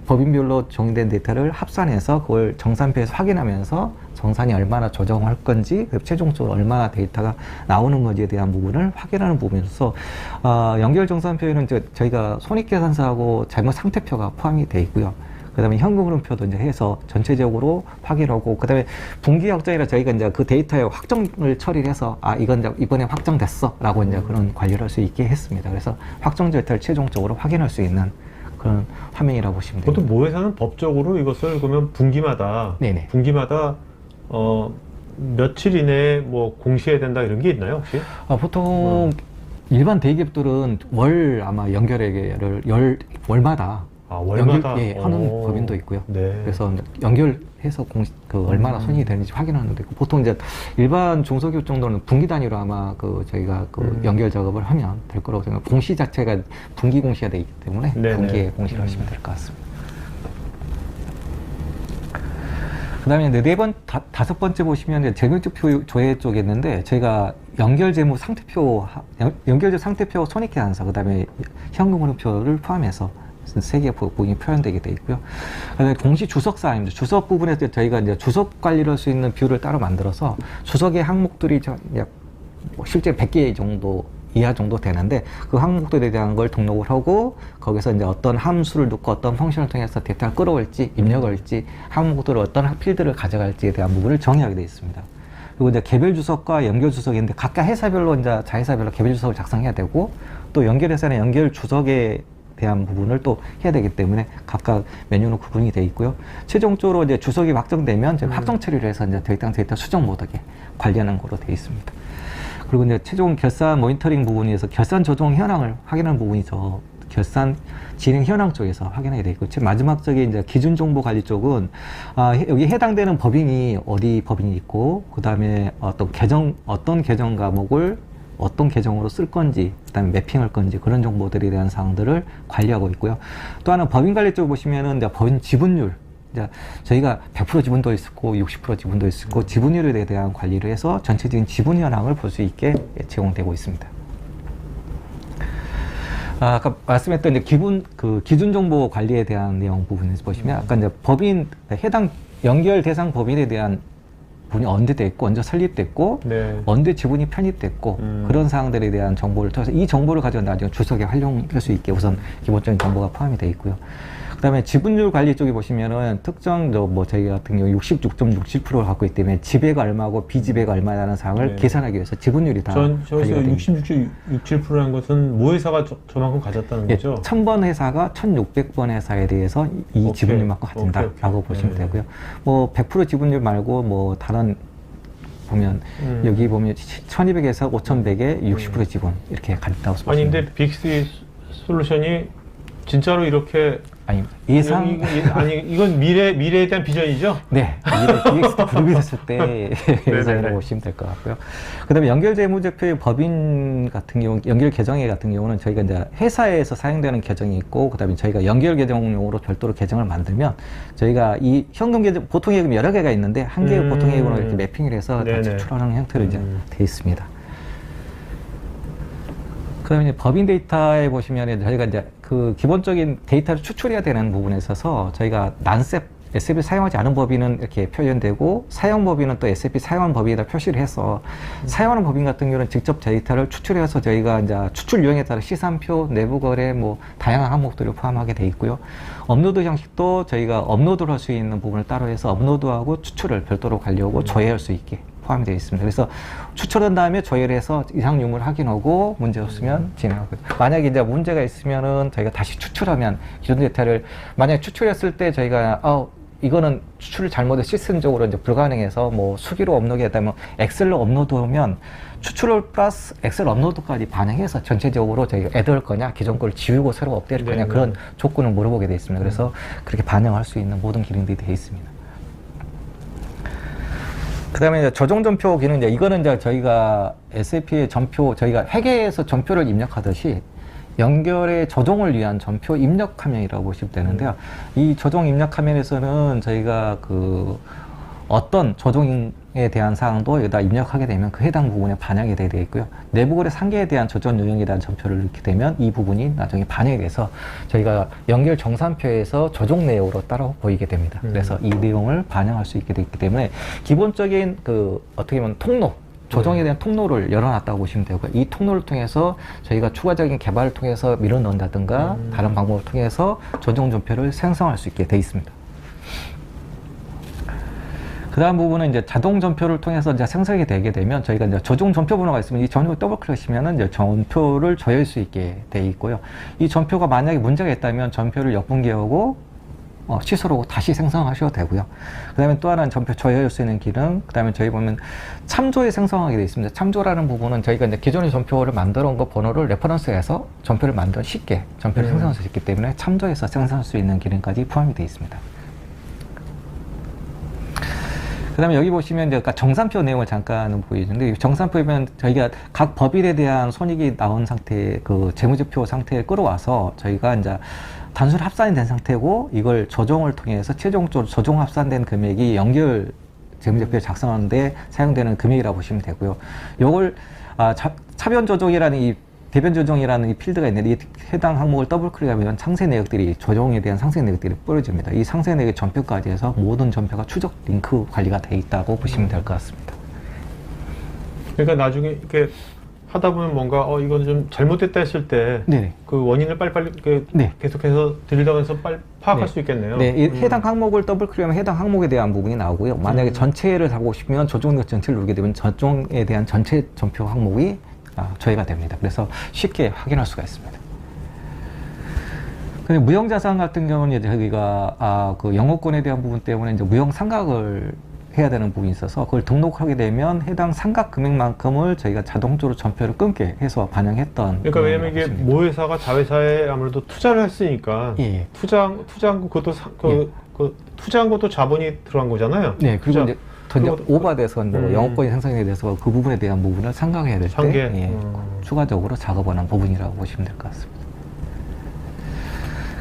법인별로 정의된 데이터를 합산해서 그걸 정산표에서 확인하면서 정산이 얼마나 조정할 건지 최종적으로 얼마나 데이터가 나오는 건지에 대한 부분을 확인하는 부분에서 연결 정산표에는 저희가 손익계산서하고 잘못 상태표가 포함이 되어 있고요. 그 다음에 현금 흐름표도 이제 해서 전체적으로 확인하고, 그 다음에 분기 확정이라 저희가 이제 그 데이터의 확정을 처리를 해서, 이건 이제 이번에 확정됐어. 라고 이제 그런 관리를 할 수 있게 했습니다. 그래서 확정 데이터를 최종적으로 확인할 수 있는 그런 화면이라고 보시면 됩니다. 보통 모회사는 법적으로 이것을 그러면 분기마다, 네네. 분기마다, 며칠 이내에 뭐 공시해야 된다 이런 게 있나요, 혹시? 보통 일반 대기업들은 월 아마 연결액을 월마다 월마다 하는 법인도 있고요. 네. 그래서 연결해서 얼마나 손익이 되는지 확인하는 데 있고, 보통 이제 일반 중소기업 정도는 분기 단위로 아마 저희가 연결 작업을 하면 될 거라고 생각합니다. 공시 자체가 분기 공시가 되기 때문에 네네. 분기에 공시를 하시면 될 것 같습니다. 그 다음에 다섯 번째 보시면 재무제표 조회 쪽에 있는데, 저희가 연결재무 상태표, 연결재 상태표 손익계산서, 그 다음에 현금 흐름표를 포함해서 세 개의 부분이 표현되게 되어 있고요. 그다음에 공시 주석 사항입니다. 주석 부분에서 저희가 이제 주석 관리를 할 수 있는 뷰를 따로 만들어서 주석의 항목들이 약 실제 100개 정도 이하 정도 되는데 그 항목들에 대한 걸 등록을 하고 거기서 이제 어떤 함수를 넣고 어떤 펑션을 통해서 데이터를 끌어올지 입력할지 항목들을 어떤 필드를 가져갈지에 대한 부분을 정의하게 되어 있습니다. 그리고 이제 개별 주석과 연결 주석이 있는데 각각 회사별로 이제 자회사별로 개별 주석을 작성해야 되고 또 연결 회사는 연결 주석에 대한 부분을 또 해야 되기 때문에 각각 메뉴로 구분이 되어 있고요. 최종적으로 이제 주석이 확정되면 확정 처리를 해서 이제 데이터 수정 모드에 관리하는 거로 되어 있습니다. 그리고 이제 최종 결산 모니터링 부분에서 결산 조정 현황을 확인하는 부분이죠. 결산 진행 현황 쪽에서 확인하게 되어 있고, 마지막 쪽에 이제 기준 정보 관리 쪽은 여기 해당되는 법인이 어디 법인이 있고, 그 다음에 어떤 계정 과목을 어떤 계정으로 쓸 건지, 그 다음에 매핑할 건지, 그런 정보들에 대한 사항들을 관리하고 있고요. 또 하나 법인 관리 쪽 보시면은 이제 법인 지분율, 이제 저희가 100% 지분도 있고 60% 지분도 있고 지분율에 대한 관리를 해서 전체적인 지분 현황을 볼 수 있게 제공되고 있습니다. 아까 말씀했던 이제 기준 정보 관리에 대한 내용 부분에서 보시면 아까 이제 법인 해당 연결 대상 법인에 대한 분이 언제 됐고, 언제 설립됐고, 네. 언제 지분이 편입됐고, 그런 사항들에 대한 정보를 통해서 이 정보를 가지고 나중에 주석에 활용할 수 있게 우선 기본적인 정보가 포함이 되어 있고요. 그 다음에 지분율 관리 쪽에 보시면은 특정, 저희 같은 경우 66.67%를 갖고 있기 때문에 지배가 얼마고 비지배가 얼마라는 사항을 네. 계산하기 위해서 지분율이 다. 저기서 66.67%라는 것은 모 회사가 저만큼 가졌다는 거죠? 1000번 회사가 1600번 회사에 대해서 이 지분율만큼 가진다라고 보시면 되고요. 뭐 100% 지분율 말고 뭐 다른 보면 여기 보면 1200에서 5100에 60% 지분 이렇게 가졌다고 보시면 아니 근데 빅3 솔루션이 진짜로 이렇게 아니 예상 아니 이건 미래에 대한 비전이죠? 네, 미래 DXT 그룹이 됐을 때 예상이라고 보시면 될 것 같고요. 그다음에 연결 재무제표의 법인 같은 경우, 연결 계정회 같은 경우는 저희가 이제 회사에서 사용되는 계정이 있고, 그다음에 저희가 연결 계정용으로 별도로 계정을 만들면 저희가 이 현금 계정 보통 예금 여러 개가 있는데 한 개의 보통 예금으로 이렇게 매핑을 해서 다 제출하는 형태로 이제 돼 있습니다. 그다음에 이제 법인 데이터에 보시면 저희가 이제 그 기본적인 데이터를 추출해야 되는 부분에 있어서 저희가 난셉 SAP 사용하지 않은 법인은 이렇게 표현되고 사용 법인은 또 SAP 사용한 법인에다 표시를 해서 사용하는 법인 같은 경우는 직접 데이터를 추출해서 저희가 이제 추출 유형에 따라 시산표, 내부 거래 뭐 다양한 항목들을 포함하게 돼 있고요. 업로드 형식도 저희가 업로드를 할 수 있는 부분을 따로 해서 업로드하고 추출을 별도로 관리하고 조회할 수 있게 포함이 되어 있습니다. 그래서 추출한 다음에 조회해서 이상 유무를 확인하고 문제 없으면 진행하고, 만약에 이제 문제가 있으면은 저희가 다시 추출하면 기존 데이터를 만약에 추출했을 때 저희가 이거는 추출을 잘못해 시스템적으로 이제 불가능해서 뭐 수기로 업로드했다면 엑셀로 업로드하면 추출을 플러스 엑셀 업로드까지 반영해서 전체적으로 저희가 애드할 거냐, 기존 걸 지우고 새로 업데이트할 거냐 그런 조건을 물어보게 되어 있습니다. 그래서 그렇게 반영할 수 있는 모든 기능들이 되어 있습니다. 그 다음에 이제 조정 전표 기능, 이거는 이제 저희가 SAP의 전표, 저희가 회계에서 전표를 입력하듯이 연결의 조정을 위한 전표 입력 화면이라고 보시면 되는데요. 이 조정 입력 화면에서는 저희가 그 어떤 조정에 대한 사항도 여기다 입력하게 되면 그 해당 부분에 반영이 되어 있고요. 내부 거래 상계에 대한 조정 요령에 대한 전표를 넣게 되면 이 부분이 나중에 반영이 돼서 저희가 연결 정산표에서 조정 내역으로 따로 보이게 됩니다. 그래서 이 내용을 반영할 수 있게 됐기 때문에 기본적인 그 어떻게 보면 통로, 조정에 대한 통로를 열어놨다고 보시면 되고요. 이 통로를 통해서 저희가 추가적인 개발을 통해서 밀어 넣는다든가 다른 방법을 통해서 조정 전표를 생성할 수 있게 되어 있습니다. 그 다음 부분은 이제 자동 전표를 통해서 이제 생성이 되게 되면 저희가 이제 조정 전표 번호가 있으면 이 전표 더블 클릭하시면은 이제 전표를 조회할 수 있게 되어 있고요. 이 전표가 만약에 문제가 있다면 전표를 역분기하고 취소를 하고 다시 생성하셔도 되고요. 그 다음에 또 하나는 전표 조회할 수 있는 기능, 그 다음에 저희 보면 참조에 생성하게 되어 있습니다. 참조라는 부분은 저희가 이제 기존의 전표를 만들어 온 거 번호를 레퍼런스해서 전표를 만들어 쉽게 전표를 생성할 수 있기 때문에 참조해서 생성할 수 있는 기능까지 포함이 되어 있습니다. 그 다음에 여기 보시면 이제 정산표 내용을 잠깐 보여주는데, 정산표에 저희가 각 법인에 대한 손익이 나온 상태, 그 재무제표 상태에 끌어와서 저희가 이제 단순 합산이 된 상태고 이걸 조정을 통해서 최종적으로 조정 합산된 금액이 연결 재무제표에 작성하는데 사용되는 금액이라고 보시면 되고요. 요걸 차변 조정이라는 이 대변 조정이라는 이 필드가 있는데 이 해당 항목을 더블 클릭하면 상세 내역들이 조정에 대한 상세 내역들이 뿌려집니다. 이 상세 내역 전표까지 해서 모든 전표가 추적 링크 관리가 되어 있다고 보시면 될 것 같습니다. 그러니까 나중에 이렇게 하다 보면 뭔가 이건 좀 잘못됐다 했을 때 그 원인을 빨리빨리 계속해서 들여다보면서 빨리 파악할 수 있겠네요. 네, 이 해당 항목을 더블 클릭하면 해당 항목에 대한 부분이 나오고요. 만약에 전체를 하고 싶으면 조정 전체를 누르게 되면 조정에 대한 전체 전표 항목이 조회가 됩니다. 그래서 쉽게 확인할 수가 있습니다. 근데 무형자산 같은 경우는 이제 저희가 그 영업권에 대한 부분 때문에 이제 무형 상각을 해야 되는 부분이 있어서 그걸 등록하게 되면 해당 상각 금액만큼을 저희가 자동적으로 전표를 끊게 해서 반영했던. 그러니까 왜냐면 이게 모회사가 자회사에 아무래도 투자를 했으니까 투자한 그것도 투자한 것도 자본이 들어간 거잖아요. 네, 그리고 이제 오버돼서 뭐 영업권이 생성이 돼서 그 부분에 대한 부분을 상각해야 될 때 추가적으로 작업하는 부분이라고 보시면 될 것 같습니다.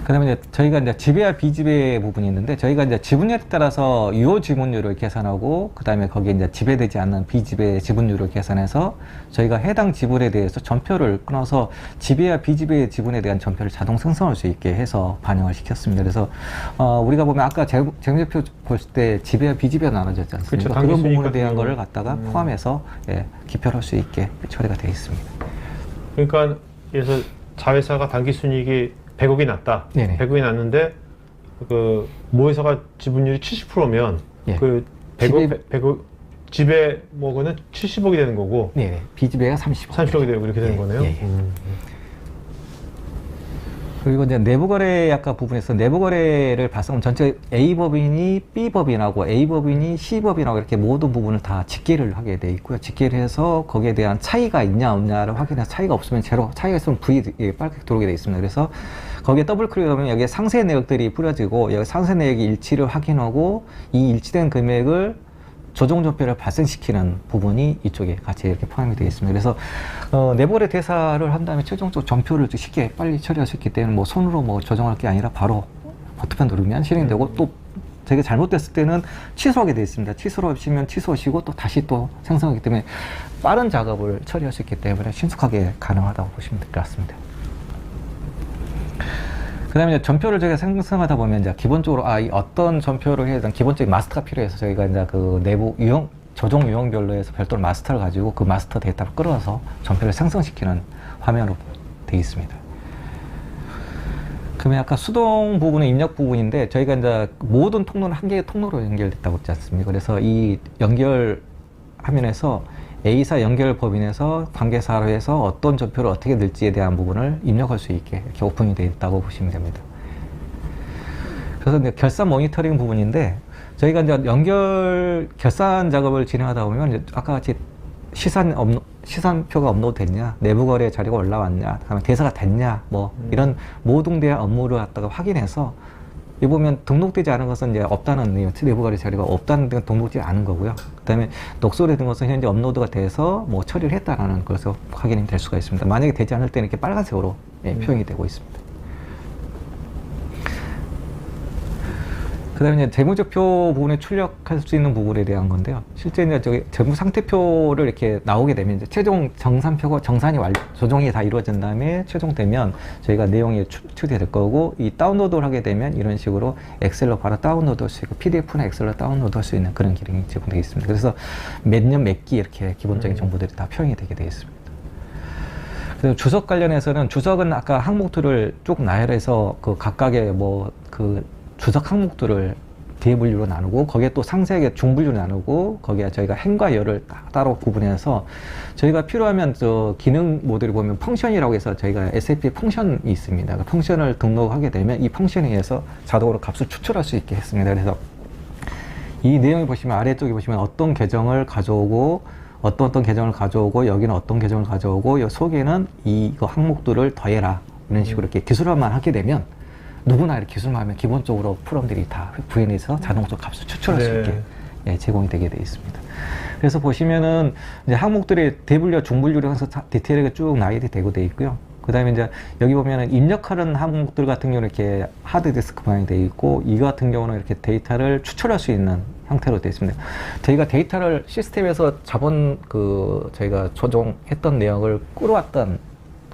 그 다음에 이제 저희가 이제 지배와 비지배 부분이 있는데 저희가 이제 지분율에 따라서 유효 지분율을 계산하고 그 다음에 거기에 이제 지배되지 않는 비지배 지분율을 계산해서 저희가 해당 지분에 대해서 전표를 끊어서 지배와 비지배 지분에 대한 전표를 자동 생성할 수 있게 해서 반영을 시켰습니다. 그래서 우리가 보면 아까 재무제표 볼 때 지배와 비지배가 나눠졌지 않습니까? 그런 부분에 대한 거를 갖다가 포함해서 기표할 수 있게 처리가 되어 있습니다. 그러니까 그래서 자회사가 당기순이익이 100억이 났다. 100억이 났는데 그 모회사가 지분율이 70%면 그 100억 지배 뭐고는 70억이 되는 거고. 비지배가 30억이 되고 이렇게 되는 거네요. 그리고 이제 내부 거래 아까 부분에서 내부 거래를 봤으면 전체 A 법인이 B 법인하고 A 법인이 C 법인하고 이렇게 모든 부분을 다 직계를 하게 돼 있고요. 직계를 해서 거기에 대한 차이가 있냐 없냐를 확인해서 차이가 없으면 제로, 차이가 있으면 V 빨갛게 들어오게 돼 있습니다. 그래서 거기에 더블 클릭하면 여기에 상세 내역들이 뿌려지고 여기 상세 내역이 일치를 확인하고 이 일치된 금액을 조정 전표를 발생시키는 부분이 이쪽에 같이 이렇게 포함이 되어 있습니다. 그래서 내부거래 대사를 한 다음에 최종적으로 전표를 쉽게 빨리 처리할 수 있기 때문에 뭐 손으로 뭐 조정할 게 아니라 바로 버튼만 누르면 실행되고 또 되게 잘못됐을 때는 취소하게 되어 있습니다. 취소를 하시면 취소하시고 또 다시 또 생성하기 때문에 빠른 작업을 처리할 수 있기 때문에 신속하게 가능하다고 보시면 될 것 같습니다. 그 다음에 이제 전표를 저희가 생성하다 보면 이제 기본적으로 이 어떤 전표를 해야 되는 기본적인 마스터가 필요해서 저희가 이제 그 내부 조정 유형별로 해서 별도로 마스터를 가지고 그 마스터 데이터를 끌어서 전표를 생성시키는 화면으로 되어 있습니다. 그러면 아까 수동 부분은 입력 부분인데 저희가 이제 모든 통로는 한 개의 통로로 연결됐다고 했지 않습니까? 그래서 이 연결 화면에서 A사 연결 법인에서 관계사로 해서 어떤 전표를 어떻게 넣을지에 대한 부분을 입력할 수 있게 이렇게 오픈이 되어 있다고 보시면 됩니다. 그래서 이제 결산 모니터링 부분인데 저희가 이제 결산 작업을 진행하다 보면 이제 아까 같이 시산표가 업로드 됐냐, 내부 거래 자료가 올라왔냐, 그다음에 대사가 됐냐, 뭐 이런 모든 대한 업무를 갖다가 확인해서 이 보면 등록되지 않은 것은 이제 없다는 내용, 내부 거래 자료가 없다는 데가 등록되지 않은 거고요. 그다음에 녹슬이 된 것은 현재 업로드가 돼서 뭐 처리를 했다라는 것에서 확인이 될 수가 있습니다. 만약에 되지 않을 때는 이렇게 빨간색으로 표현이 되고 있습니다. 그 다음에 이제 재무제표 부분에 출력할 수 있는 부분에 대한 건데요. 실제 이제 저기 재무상태표를 이렇게 나오게 되면 이제 최종 정산표가 정산이 조정이 다 이루어진 다음에 최종되면 저희가 내용이 추가될 거고 이 다운로드를 하게 되면 이런 식으로 엑셀로 바로 다운로드 할 수 있고 PDF나 엑셀로 다운로드 할 수 있는 그런 기능이 제공되어 있습니다. 그래서 몇 년 몇 기 이렇게 기본적인 정보들이 다 표현이 되게 되어 있습니다. 그리고 주석 관련해서는 주석은 아까 항목들을 쭉 나열해서 그 각각의 주석 항목들을 대분류로 나누고 거기에 또 상세하게 중분류로 나누고 거기에 저희가 행과 열을 따로 구분해서 저희가 필요하면 저 기능 모듈을 보면 펑션이라고 해서 저희가 SAP 펑션이 있습니다. 그 펑션을 등록하게 되면 이 펑션에 의해서 자동으로 값을 추출할 수 있게 했습니다. 그래서 이 내용을 보시면 아래쪽에 보시면 어떤 계정을 가져오고 어떤 계정을 가져오고 여기는 어떤 계정을 가져오고 이 속에는 이거 항목들을 더해라 이런 식으로 이렇게 기술화만 하게 되면 누구나 이렇게 기술만 하면 기본적으로 프로그램들이 다 구현해서 자동적으로 값을 추출할 수 있게 제공이 되게 되어 있습니다. 그래서 보시면은 이제 항목들이 대분류, 중분류로 해서 디테일하게 쭉 나열이 되고 되어 있고요. 그 다음에 이제 여기 보면은 입력하는 항목들 같은 경우는 이렇게 하드디스크만이 되어 있고 이 같은 경우는 이렇게 데이터를 추출할 수 있는 형태로 되어 있습니다. 저희가 데이터를 시스템에서 저희가 조정했던 내역을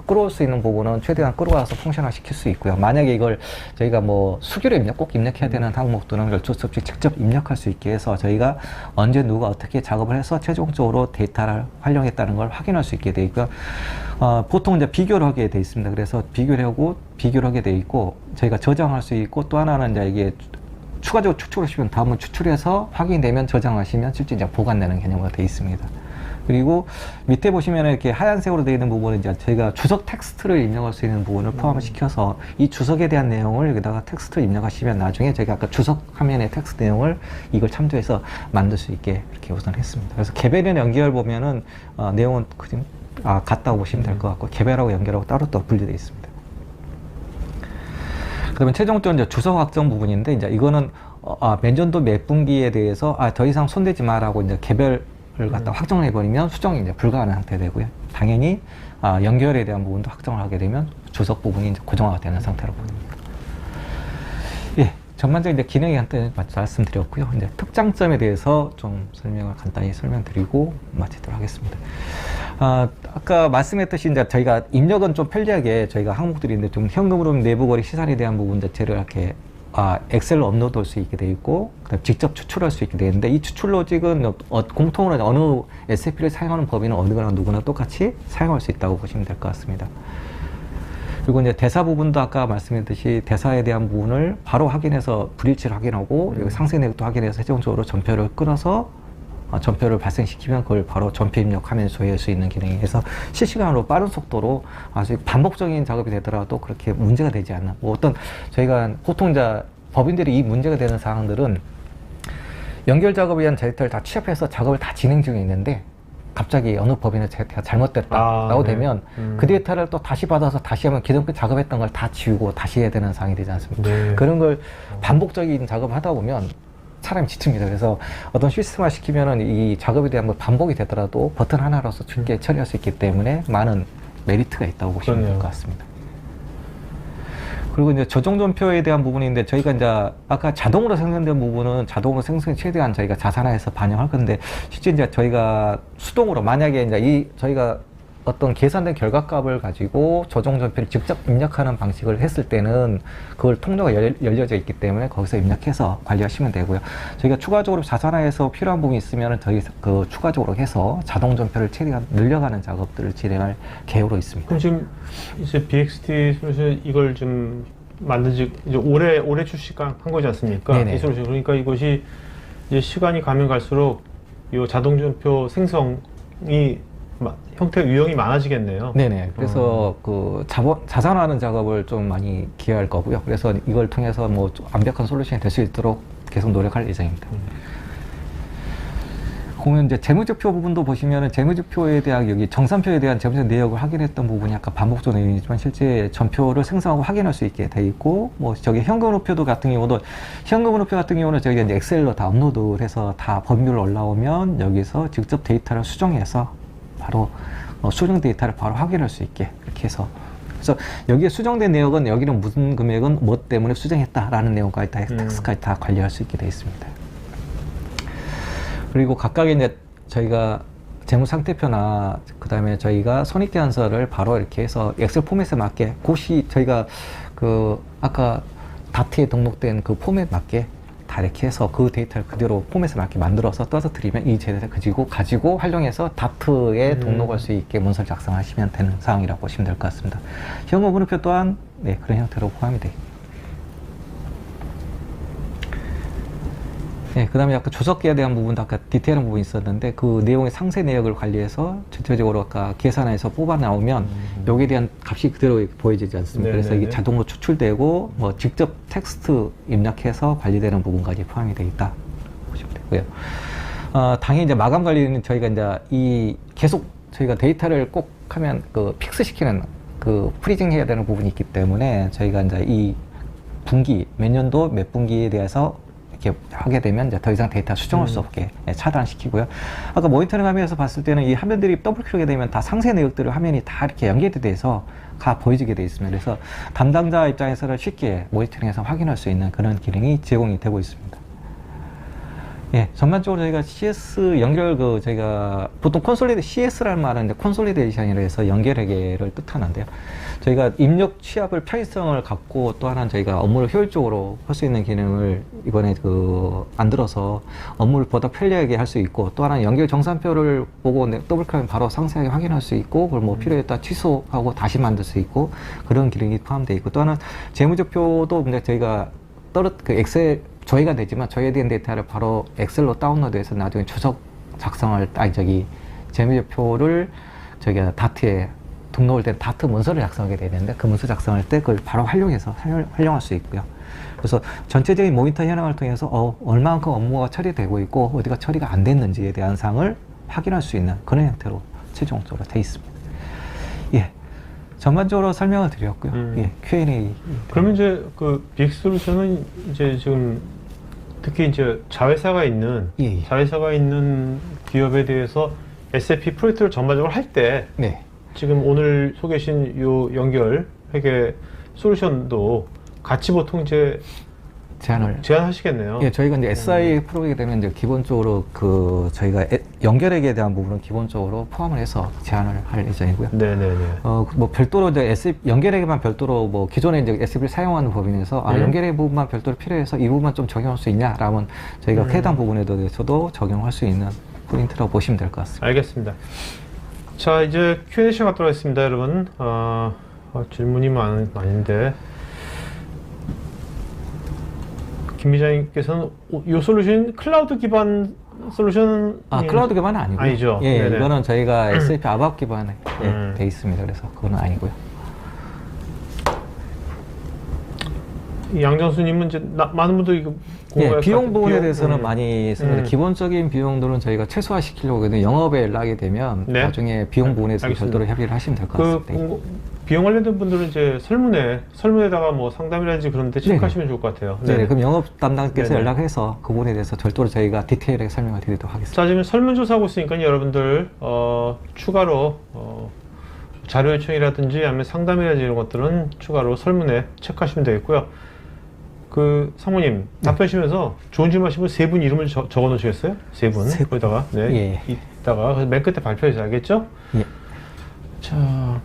끌어올 수 있는 부분은 최대한 끌어와서 펑션화 시킬 수 있고요. 만약에 이걸 저희가 뭐 수기로 꼭 입력해야 되는 항목들은 어쩔 수 없이 직접 입력할 수 있게 해서 저희가 언제 누가 어떻게 작업을 해서 최종적으로 데이터를 활용했다는 걸 확인할 수 있게 되어 있고요. 보통 이제 비교를 하게 되어 있습니다. 그래서 비교를 하게 되어 있고 저희가 저장할 수 있고 또 하나는 이제 이게 추가적으로 추출하시면 다음은 추출해서 확인되면 저장하시면 실제 이제 보관되는 개념으로 되어 있습니다. 그리고 밑에 보시면 이렇게 하얀색으로 되어 있는 부분은 이제 저희가 주석 텍스트를 입력할 수 있는 부분을 포함시켜서 이 주석에 대한 내용을 여기다가 텍스트를 입력하시면 나중에 저희가 아까 주석 화면의 텍스트 내용을 이걸 참조해서 만들 수 있게 이렇게 우선했습니다. 그래서 개별이나 연결 보면은 내용은 같다고 보시면 될 것 같고 개별하고 연결하고 따로 분리되어 있습니다. 그러면 최종적으로 이제 주석 확정 부분인데 이제 이거는 몇 년도 몇 분기에 대해서 더 이상 손대지 마라고 이제 개별 갖다 확정을 해버리면 수정이 이제 불가능한 상태 되고요. 당연히 연결에 대한 부분도 확정을 하게 되면 주석 부분이 이제 고정화가 되는 상태로 보입니다. 예, 전반적인 이제 기능에 한테 말씀드렸고요. 이제 특장점에 대해서 좀 설명을 간단히 설명드리고 마치도록 하겠습니다. 아까 말씀했듯이 이제 저희가 입력은 좀 편리하게 저희가 항목들이 있는데 좀 현금으로 내부 거래 시산에 대한 부분 자체를 이렇게 엑셀로 업로드할 수 있게 돼 있고 그다음 직접 추출할 수 있게 되는데 이 추출 로직은 공통으로 어느 SAP를 사용하는 법인은 어느 누구나 똑같이 사용할 수 있다고 보시면 될 것 같습니다. 그리고 이제 대사 부분도 아까 말씀했듯이 대사에 대한 부분을 바로 확인해서 불일치를 확인하고 여기 상세 내역도 확인해서 최종적으로 전표를 끊어서 전표를 발생시키면 그걸 바로 전표 입력하면 조회할 수 있는 기능이 해서 실시간으로 빠른 속도로 아주 반복적인 작업이 되더라도 그렇게 문제가 되지 않는 뭐 어떤 저희가 보통 법인들이 이 문제가 되는 사항들은 연결 작업에 의한 데이터를 다 취합해서 작업을 다 진행 중에 있는데 갑자기 어느 법인의 데이터가 잘못됐다라고 네. 되면 그 데이터를 또 다시 받아서 다시 하면 기존에 작업했던 걸 다 지우고 다시 해야 되는 상황이 되지 않습니까? 네. 그런 걸 반복적인 작업을 하다 보면 사람이 지칩니다. 그래서 어떤 시스템화 시키면은 이 작업에 대한 뭐 반복이 되더라도 버튼 하나로서 쉽게 처리할 수 있기 때문에 많은 메리트가 있다고 보시면 될 것 같습니다. 그리고 이제 저종 전표에 대한 부분인데 저희가 이제 아까 자동으로 생성된 부분은 자동으로 생성이 최대한 저희가 자산화해서 반영할 건데 실제 이제 저희가 수동으로 만약에 이제 저희가 어떤 계산된 결과값을 가지고 저종 전표를 직접 입력하는 방식을 했을 때는 그걸 통로가 열려져 있기 때문에 거기서 입력해서 관리하시면 되고요. 저희가 추가적으로 자산화해서 필요한 부분이 있으면 저희 그 추가적으로 해서 자동 전표를 최대한 늘려가는 작업들을 진행할 계획으로 있습니다. 그럼 지금 이제 BXT 솔루션 이걸 좀 만든 지 이제 올해 출시한 거지 않습니까? 네네. 이 솔루션. 그러니까 이것이 이제 시간이 가면 갈수록 이 자동 전표 생성이 형태 유형이 많아지겠네요. 네네. 그래서 그 자산화하는 작업을 좀 많이 기여할 거고요. 그래서 이걸 통해서 뭐 완벽한 솔루션이 될 수 있도록 계속 노력할 예정입니다. 그러면 이제 재무제표 부분도 보시면은 재무제표에 대한 여기 정산표에 대한 재무제표 내역을 확인했던 부분이 약간 반복적 내용이지만 실제 전표를 생성하고 확인할 수 있게 돼 있고 뭐 저기 현금흐름표 같은 경우는 저희가 이제 엑셀로 다 업로드를 해서 다 법률로 올라오면 여기서 직접 데이터를 수정해서 바로 수정 데이터를 바로 확인할 수 있게 이렇게 해서 그래서 여기에 수정된 내역은 여기는 무슨 금액은 뭐 때문에 수정했다라는 내용까지 다 텍스트까지 다 관리할 수 있게 되어 있습니다. 그리고 각각의 이제 저희가 재무상태표나 그 다음에 저희가 손익계산서를 바로 이렇게 해서 엑셀 포맷에 맞게 곧이 저희가 그 아까 다트에 등록된 그 포맷 맞게 다 이렇게 해서 그 데이터를 그대로 포맷에 맞게 만들어서 떠서 드리면 이 데이터를 가지고 활용해서 다트에 등록할 수 있게 문서를 작성하시면 되는 상황이라고 보시면 될 것 같습니다. 현금흐름표 또한 네, 그런 형태로 포함이 되어 있습니다. 네, 그 다음에 아까 주석기에 대한 부분도 아까 디테일한 부분이 있었는데 그 내용의 상세 내역을 관리해서 전체적으로 아까 계산해서 뽑아 나오면 여기에 대한 값이 그대로 보여지지 않습니까? 그래서 이게 자동으로 추출되고 뭐 직접 텍스트 입력해서 관리되는 부분까지 포함이 되어 있다 보시면 되고요. 당연히 이제 마감 관리는 저희가 이제 계속 저희가 데이터를 꼭 하면 그 픽스 시키는 그 프리징 해야 되는 부분이 있기 때문에 저희가 이제 이 분기 몇 년도 몇 분기에 대해서 이렇게 하게 되면 이제 더 이상 데이터 수정할 수 없게 차단시키고요. 아까 모니터링 화면에서 봤을 때는 이 화면들이 더블 클릭하게 되면 다 상세 내역들을 화면이 다 이렇게 연결이 돼서 다 보여지게 되어 있습니다. 그래서 담당자 입장에서는 쉽게 모니터링해서 확인할 수 있는 그런 기능이 제공이 되고 있습니다. 예, 전반적으로 저희가 CS 연결 저희가 보통 CS라는 말은 이제 콘솔리데이션이라 해서 연결회계를 뜻하는데요. 저희가 입력 취합을 편의성을 갖고 또 하나는 저희가 업무를 효율적으로 할 수 있는 기능을 이번에 만들어서 업무를 보다 편리하게 할 수 있고 또 하나는 연결 정산표를 보고 더블클릭하면 바로 상세하게 확인할 수 있고 그걸 뭐 필요했다 취소하고 다시 만들 수 있고 그런 기능이 포함되어 있고 또 하나는 재무제표도 이제 저희가 엑셀 저희가 되지만 저희에 대한 데이터를 바로 엑셀로 다운로드해서 나중에 주석 작성을 재무제표를 저희가 다트에 등록을 된 다트 문서를 작성하게 되는데 그 문서 작성할 때 그걸 바로 활용해서 활용할 수 있고요. 그래서 전체적인 모니터 현황을 통해서 얼마만큼 업무가 처리되고 있고 어디가 처리가 안 됐는지에 대한 사항을 확인할 수 있는 그런 형태로 최종적으로 되어 있습니다. 예. 전반적으로 설명을 드렸고요. 예, Q&A. 그러면 이제 그 BX 솔루션은 이제 지금 특히 이제 자회사가 있는 기업에 대해서 SAP 프로젝트를 전반적으로 할 때 지금 오늘 소개하신 요 연결 회계 솔루션도 같이 보통 이제 제한하시겠네요. 예, 저희가 이제 SI 프로그램이 되면 이제 기본적으로 저희가 연결액에 대한 부분은 기본적으로 포함을 해서 제한을 할 예정이고요. 네네네. 뭐 별도로 이제 연결액에만 별도로 뭐 기존에 이제 SAP를 사용하는 법인에서 연결액 부분만 별도로 필요해서 이 부분만 좀 적용할 수 있냐라면 저희가 해당 부분에 대해서도 적용할 수 있는 포인트라고 보시면 될 것 같습니다. 알겠습니다. 자, 이제 Q&A 시간 갖도록 하겠습니다, 여러분. 질문이 많은데. 김 기자님께서는 이 솔루션 클라우드 기반 솔루션 클라우드 기반은 아니고요. 아니죠. 예, 네네. 이거는 저희가 SAP 아밥 기반에 돼 있습니다. 그래서 그건 아니고요. 양정수님은 이제 많은 분들이 예, 비용 부분에 대해서는 많이 쓰는데 기본적인 비용들은 저희가 최소화시키려고 영업에 연락이 되면 네. 나중에 비용 부분에 대해서 별도로 협의를 하시면 될 것 같습니다. 비용 관련된 분들은 이제 설문에다가 뭐 상담이라든지 그런 데 체크하시면 좋을 것 같아요. 네, 그럼 영업 담당께서 연락해서 그 부분에 대해서 별도로 저희가 디테일하게 설명을 드리도록 하겠습니다. 자, 지금 설문조사하고 있으니까 여러분들 추가로 자료 요청이라든지 아니면 상담이라든지 이런 것들은 추가로 설문에 체크하시면 되겠고요. 사모님 답변하시면서 좋은 질문 하시면 세 분 이름을 적어 놓으시겠어요? 세 분. 거기다가 이따가 맨 끝에 발표해서 알겠죠? 예. 자.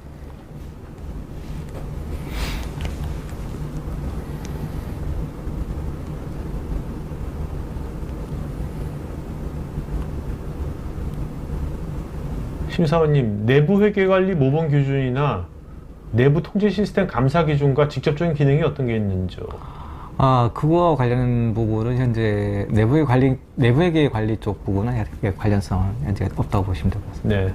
심사원님, 내부 회계관리 모범 기준이나 내부 통제 시스템 감사 기준과 직접적인 기능이 어떤 게 있는지요? 그거와 관련된 부분은 현재 내부 회계 관리 쪽 부분은 관련성은 현재 없다고 보시면 될 것 같습니다. 네.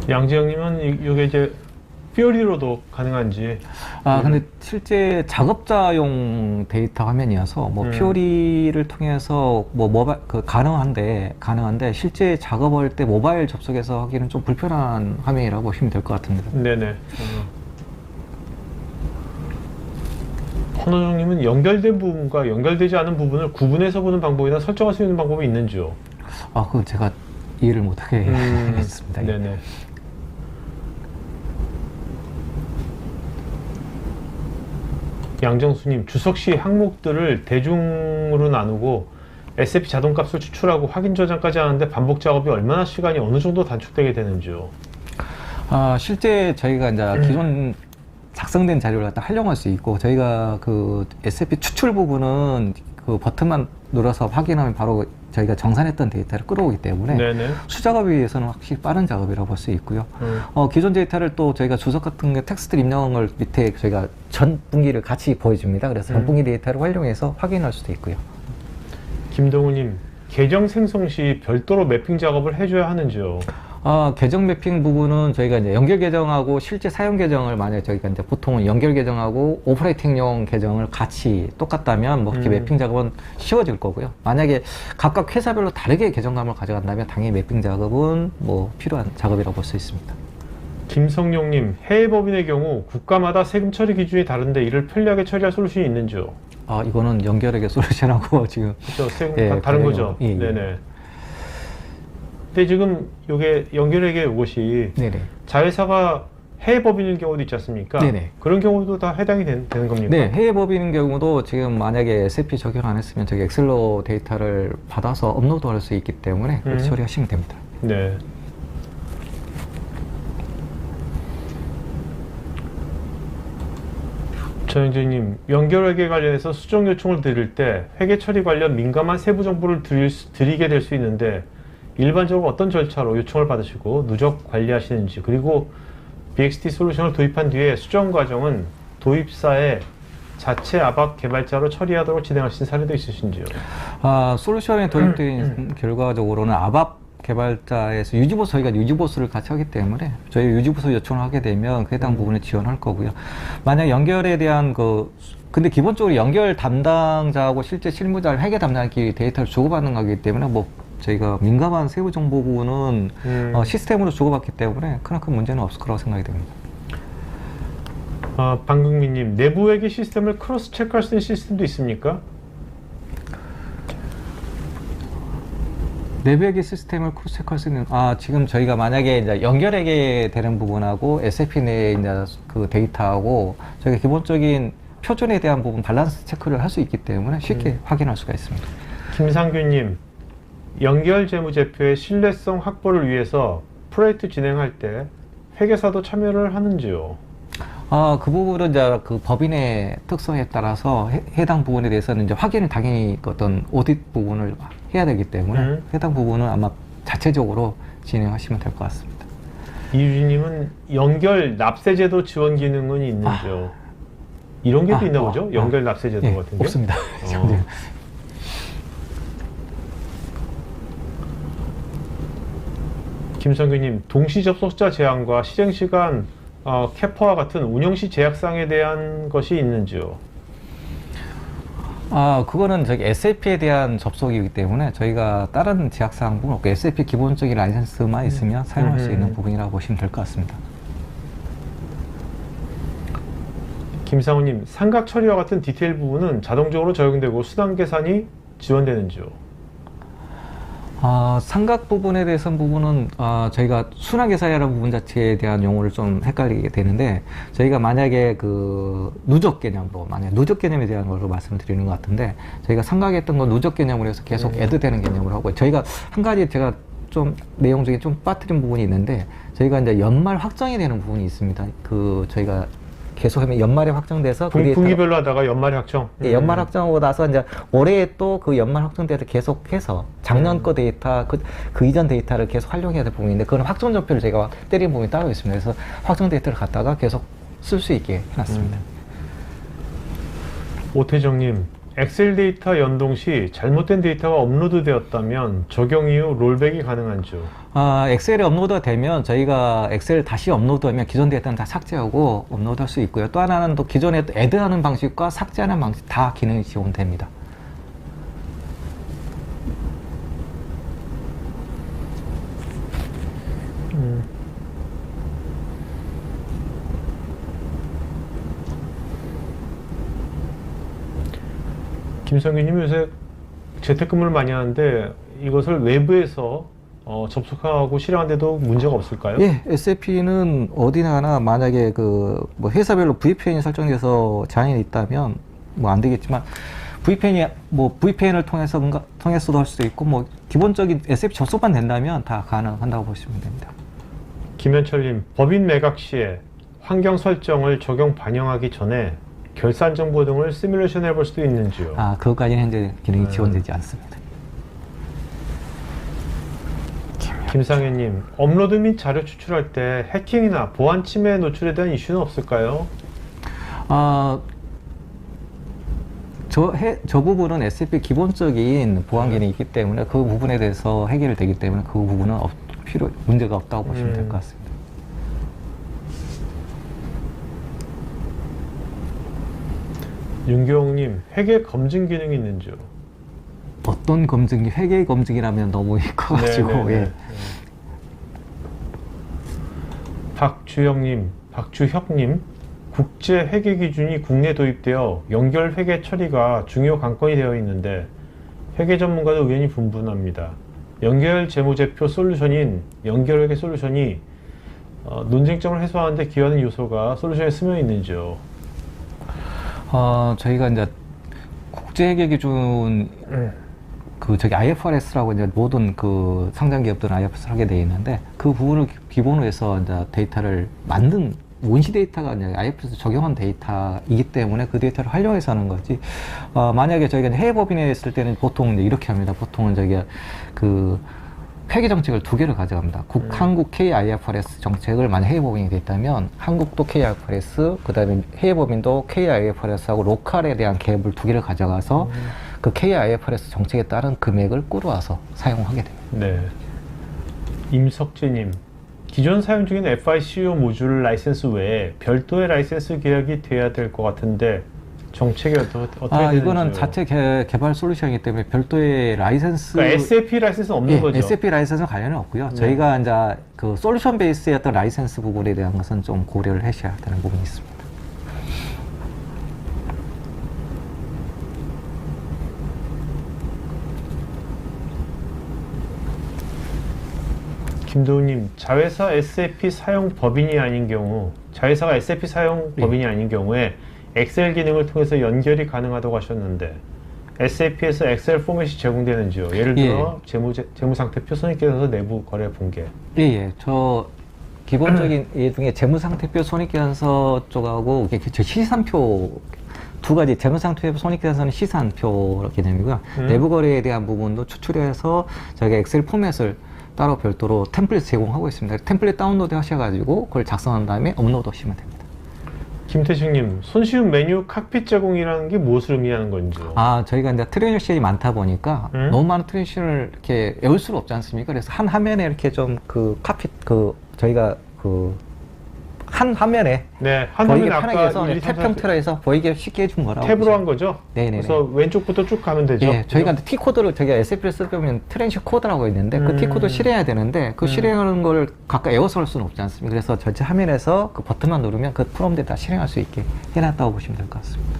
양지영님은 이게 이제 퓨어리로도 가능한지. 근데 실제 작업자용 데이터 화면이어서 퓨어리를 통해서 가능한데 실제 작업할 때 모바일 접속해서 하기는 좀 불편한 화면이라고 보시면 될 것 같습니다. 네네. 헌호정님은 연결된 부분과 연결되지 않은 부분을 구분해서 보는 방법이나 설정할 수 있는 방법이 있는지요? 그건 제가 이해를 못하게 했습니다. 네네. 양정수님, 주석 시 항목들을 대중으로 나누고 SAP 자동값을 추출하고 확인 저장까지 하는데 반복 작업이 얼마나 시간이 어느 정도 단축되게 되는지요? 실제 저희가 이제 기존 작성된 자료를 갖다 활용할 수 있고, 저희가 그 SAP 추출 부분은 그 버튼만 눌러서 확인하면 바로 저희가 정산했던 데이터를 끌어오기 때문에 네네. 수작업에 비해서는 확실히 빠른 작업이라고 볼 수 있고요. 기존 데이터를 또 저희가 주석 같은 게 텍스트 입력을 밑에 저희가 전 분기를 같이 보여줍니다. 그래서 전 분기 데이터를 활용해서 확인할 수도 있고요. 김동우님, 계정 생성 시 별도로 매핑 작업을 해줘야 하는지요? 계정 매핑 부분은 저희가 이제 연결 계정하고 실제 사용 계정을 만약에 저희가 이제 보통은 연결 계정하고 오퍼레이팅용 계정을 같이 똑같다면 그렇게 매핑 작업은 쉬워질 거고요. 만약에 각각 회사별로 다르게 계정감을 가져간다면 당연히 매핑 작업은 필요한 작업이라고 볼 수 있습니다. 김성용님, 해외 법인의 경우 국가마다 세금 처리 기준이 다른데 이를 편리하게 처리할 솔루션이 있는지요? 이거는 연결액의 솔루션하고 지금 그렇죠. 세금 다른 거죠. 네네. 근데 지금 이게 연결액의 이것이 자회사가 해외 법인일 경우도 있지 않습니까? 네네. 그런 경우도 다 해당이 되는 겁니까? 네, 해외 법인인 경우도 지금 만약에 SAP 적용 안 했으면 저기 엑셀로 데이터를 받아서 업로드할 수 있기 때문에 그렇게 처리하시면 됩니다. 네. 전영재님, 연결회계 관련해서 수정 요청을 드릴 때 회계 처리 관련 민감한 세부 정보를 드리게 될 수 있는데 일반적으로 어떤 절차로 요청을 받으시고 누적 관리하시는지, 그리고 BXT 솔루션을 도입한 뒤에 수정 과정은 도입사의 자체 아밥 개발자로 처리하도록 진행하신 사례도 있으신지요? 솔루션에 도입된 결과적으로는 아밥 개발자에서 유지보수, 저희가 유지보수를 같이 하기 때문에 저희 유지보수 요청을 하게 되면 그 해당 부분에 지원할 거고요. 만약 연결에 대한 근데 기본적으로 연결 담당자하고 실제 실무자, 회계 담당자끼리 데이터를 주고받는 거기 때문에 저희가 민감한 세부 정보 부분은 시스템으로 주고받기 때문에 크나큰 문제는 없을 거라고 생각이 됩니다. 방금민님, 내부 회계 시스템을 크로스 체크할 수 있는 시스템도 있습니까? 내부 회계 시스템을 크로스 체크할 수 있는 지금 저희가 만약에 이제 연결회계 되는 부분하고 SAP 내에 이제 그 데이터하고 저희가 기본적인 표준에 대한 부분 밸런스 체크를 할 수 있기 때문에 쉽게 확인할 수가 있습니다. 김상규님, 연결 재무제표의 신뢰성 확보를 위해서 프로젝트 진행할 때 회계사도 참여를 하는지요? 그 부분은 이제 그 법인의 특성에 따라서 해당 부분에 대해서는 이제 확인을 당연히 어떤 오디트 부분을 해야 되기 때문에 해당 부분은 아마 자체적으로 진행하시면 될 것 같습니다. 이유진님은 연결 납세제도 지원 기능은 있는지요? 이런 게 또 있나 보죠? 연결 납세제도 같은 게? 없습니다. 김성규님, 동시 접속자 제한과 실행 시간 캐퍼와 같은 운영 시 제약사항에 대한 것이 있는지요? 그거는 저기 SAP에 대한 접속이기 때문에 저희가 다른 제약사항은 없고 SAP 기본적인 라이센스만 있으면 사용할 수 있는 부분이라고 보시면 될 것 같습니다. 김상우님, 삼각 처리와 같은 디테일 부분은 자동적으로 적용되고 수당 계산이 지원되는지요? 삼각 부분에 대해서는 저희가 순환 계산이라는 부분 자체에 대한 용어를 좀 헷갈리게 되는데, 저희가 만약에 누적 개념으로, 누적 개념에 대한 걸로 말씀을 드리는 것 같은데, 저희가 삼각했던 건 누적 개념으로 해서 계속 애드되는 개념으로 하고, 저희가 한 가지 제가 좀 내용 중에 좀 빠뜨린 부분이 있는데, 저희가 이제 연말 확정이 되는 부분이 있습니다. 저희가 계속하면 연말에 확정돼서 분기별로 하다가 연말에 확정. 예, 연말 확정하고 나서 이제 올해 또 그 연말 확정 데이터 계속해서 작년 거 데이터 그 이전 데이터를 계속 활용해야 될 부분인데, 그건 확정 전표를 제가 때린 부분이 따로 있습니다. 그래서 확정 데이터를 갖다가 계속 쓸 수 있게 해놨습니다. 오태정님, 엑셀 데이터 연동 시 잘못된 데이터가 업로드 되었다면 적용 이후 롤백이 가능한지요? 엑셀에 업로드가 되면 저희가 엑셀을 다시 업로드하면 기존 데이터는 다 삭제하고 업로드할 수 있고요. 또 하나는 또 기존에 애드하는 방식과 삭제하는 방식 다 기능이 지원됩니다. 김성규님, 요새 재택근무를 많이 하는데 이것을 외부에서 접속하고 실행하는데도 문제가 없을까요? 예, SAP는 어디나 하나 만약에 회사별로 VPN이 설정돼서 제한이 있다면 안 되겠지만, VPN을 통해서도 할 수도 있고, 기본적인 SAP 접속만 된다면 다 가능한다고 보시면 됩니다. 김현철님, 법인 매각 시에 환경 설정을 적용 반영하기 전에 결산 정보 등을 시뮬레이션 해볼 수도 있는지요? 그것까지는 현재 기능이 지원되지 않습니다. 김상현님, 업로드 및 자료 추출할 때 해킹이나 보안 침해에 노출에 대한 이슈는 없을까요? 저 부분은 SAP 기본적인 보안 기능이 있기 때문에 그 부분에 대해서 해결되기 때문에 그 부분은 문제가 없다고 보시면 될 것 같습니다. 윤경님, 회계 검증 기능이 있는지요? 어떤 검증이, 회계 검증이라면 너무 커가지고. 예. 박주혁님, 국제 회계 기준이 국내 도입되어 연결 회계 처리가 중요 관건이 되어 있는데 회계 전문가도 의견이 분분합니다. 연결 재무제표 솔루션인 연결 회계 솔루션이 논쟁점을 해소하는 데 기여하는 요소가 솔루션에 스며 있는지요? 저희가 이제 국제 회계 기준 IFRS라고 이제 모든 상장 기업들은 IFRS를 하게 되어 있는데, 그 부분을 기본으로 해서 이제 데이터를 만든 원시 데이터가 이제 IFRS 적용한 데이터이기 때문에 그 데이터를 활용해서 하는 거지. 만약에 저희가 해외 법인에 있을 때는 보통 이제 이렇게 합니다. 보통은 회계 정책을 두 개를 가져갑니다. 한국 KIFRS 정책을 만약 해외 법인이 됐다면 한국도 KIFRS, 그 다음에 해외 법인도 KIFRS하고 로컬에 대한 갭을 두 개를 가져가서 그 KIFRS 정책에 따른 금액을 끌어와서 사용하게 됩니다. 네. 임석재님, 기존 사용 중인 FICO 모듈 라이센스 외에 별도의 라이센스 계약이 돼야 될 것 같은데 정책이 어떻게 되는지요? 이거는 자체 개발 솔루션이기 때문에 별도의 라이센스, 그러니까 SAP 라이센스는 없는 거죠? SAP 라이센스는 관련이 없고요. 네. 저희가 이제 솔루션 베이스의 어떤 라이센스 부분에 대한 것은 좀 고려를 하셔야 되는 부분이 있습니다. 김도우님, 자회사가 SAP 사용 법인이 아닌 경우에 엑셀 기능을 통해서 연결이 가능하다고 하셨는데 SAP에서 엑셀 포맷이 제공되는지요? 예를 들어 재무상태표 손익계산서 내부 거래 본계. 저 기본적인 예 중에 재무상태표 손익계산서 쪽하고 시산표 두 가지, 재무상태표 손익계산서는 시산표 개념이고요. 내부 거래에 대한 부분도 추출해서 저희가 엑셀 포맷을 따로 별도로 템플릿 제공하고 있습니다. 템플릿 다운로드 하셔가지고 그걸 작성한 다음에 업로드 하시면 됩니다. 김태식님, 손쉬운 메뉴 칵핏 제공이라는 게 무엇을 의미하는 건지요? 저희가 이제 트랜지션이 많다 보니까 너무 많은 트랜지션을 이렇게 외울 수는 없지 않습니까? 그래서 한 화면에 이렇게 좀 그 칵핏 저희가 한 화면에 네, 보이게 편하게 해서 탭 형태로 해서 보이게 쉽게 해준 거라고. 탭으로 한 거죠? 네네. 그래서 왼쪽부터 쭉 가면 되죠? 네, 저희가 T 코드를 저희가 SAP를 쓰면 트랜지션 코드라고 있는데 그 T 코드 실행해야 되는데 그 실행하는 걸 각각 외워서 할 수는 없지 않습니까? 그래서 전체 화면에서 그 버튼만 누르면 그 프롬프트에 다 실행할 수 있게 해놨다고 보시면 될 것 같습니다.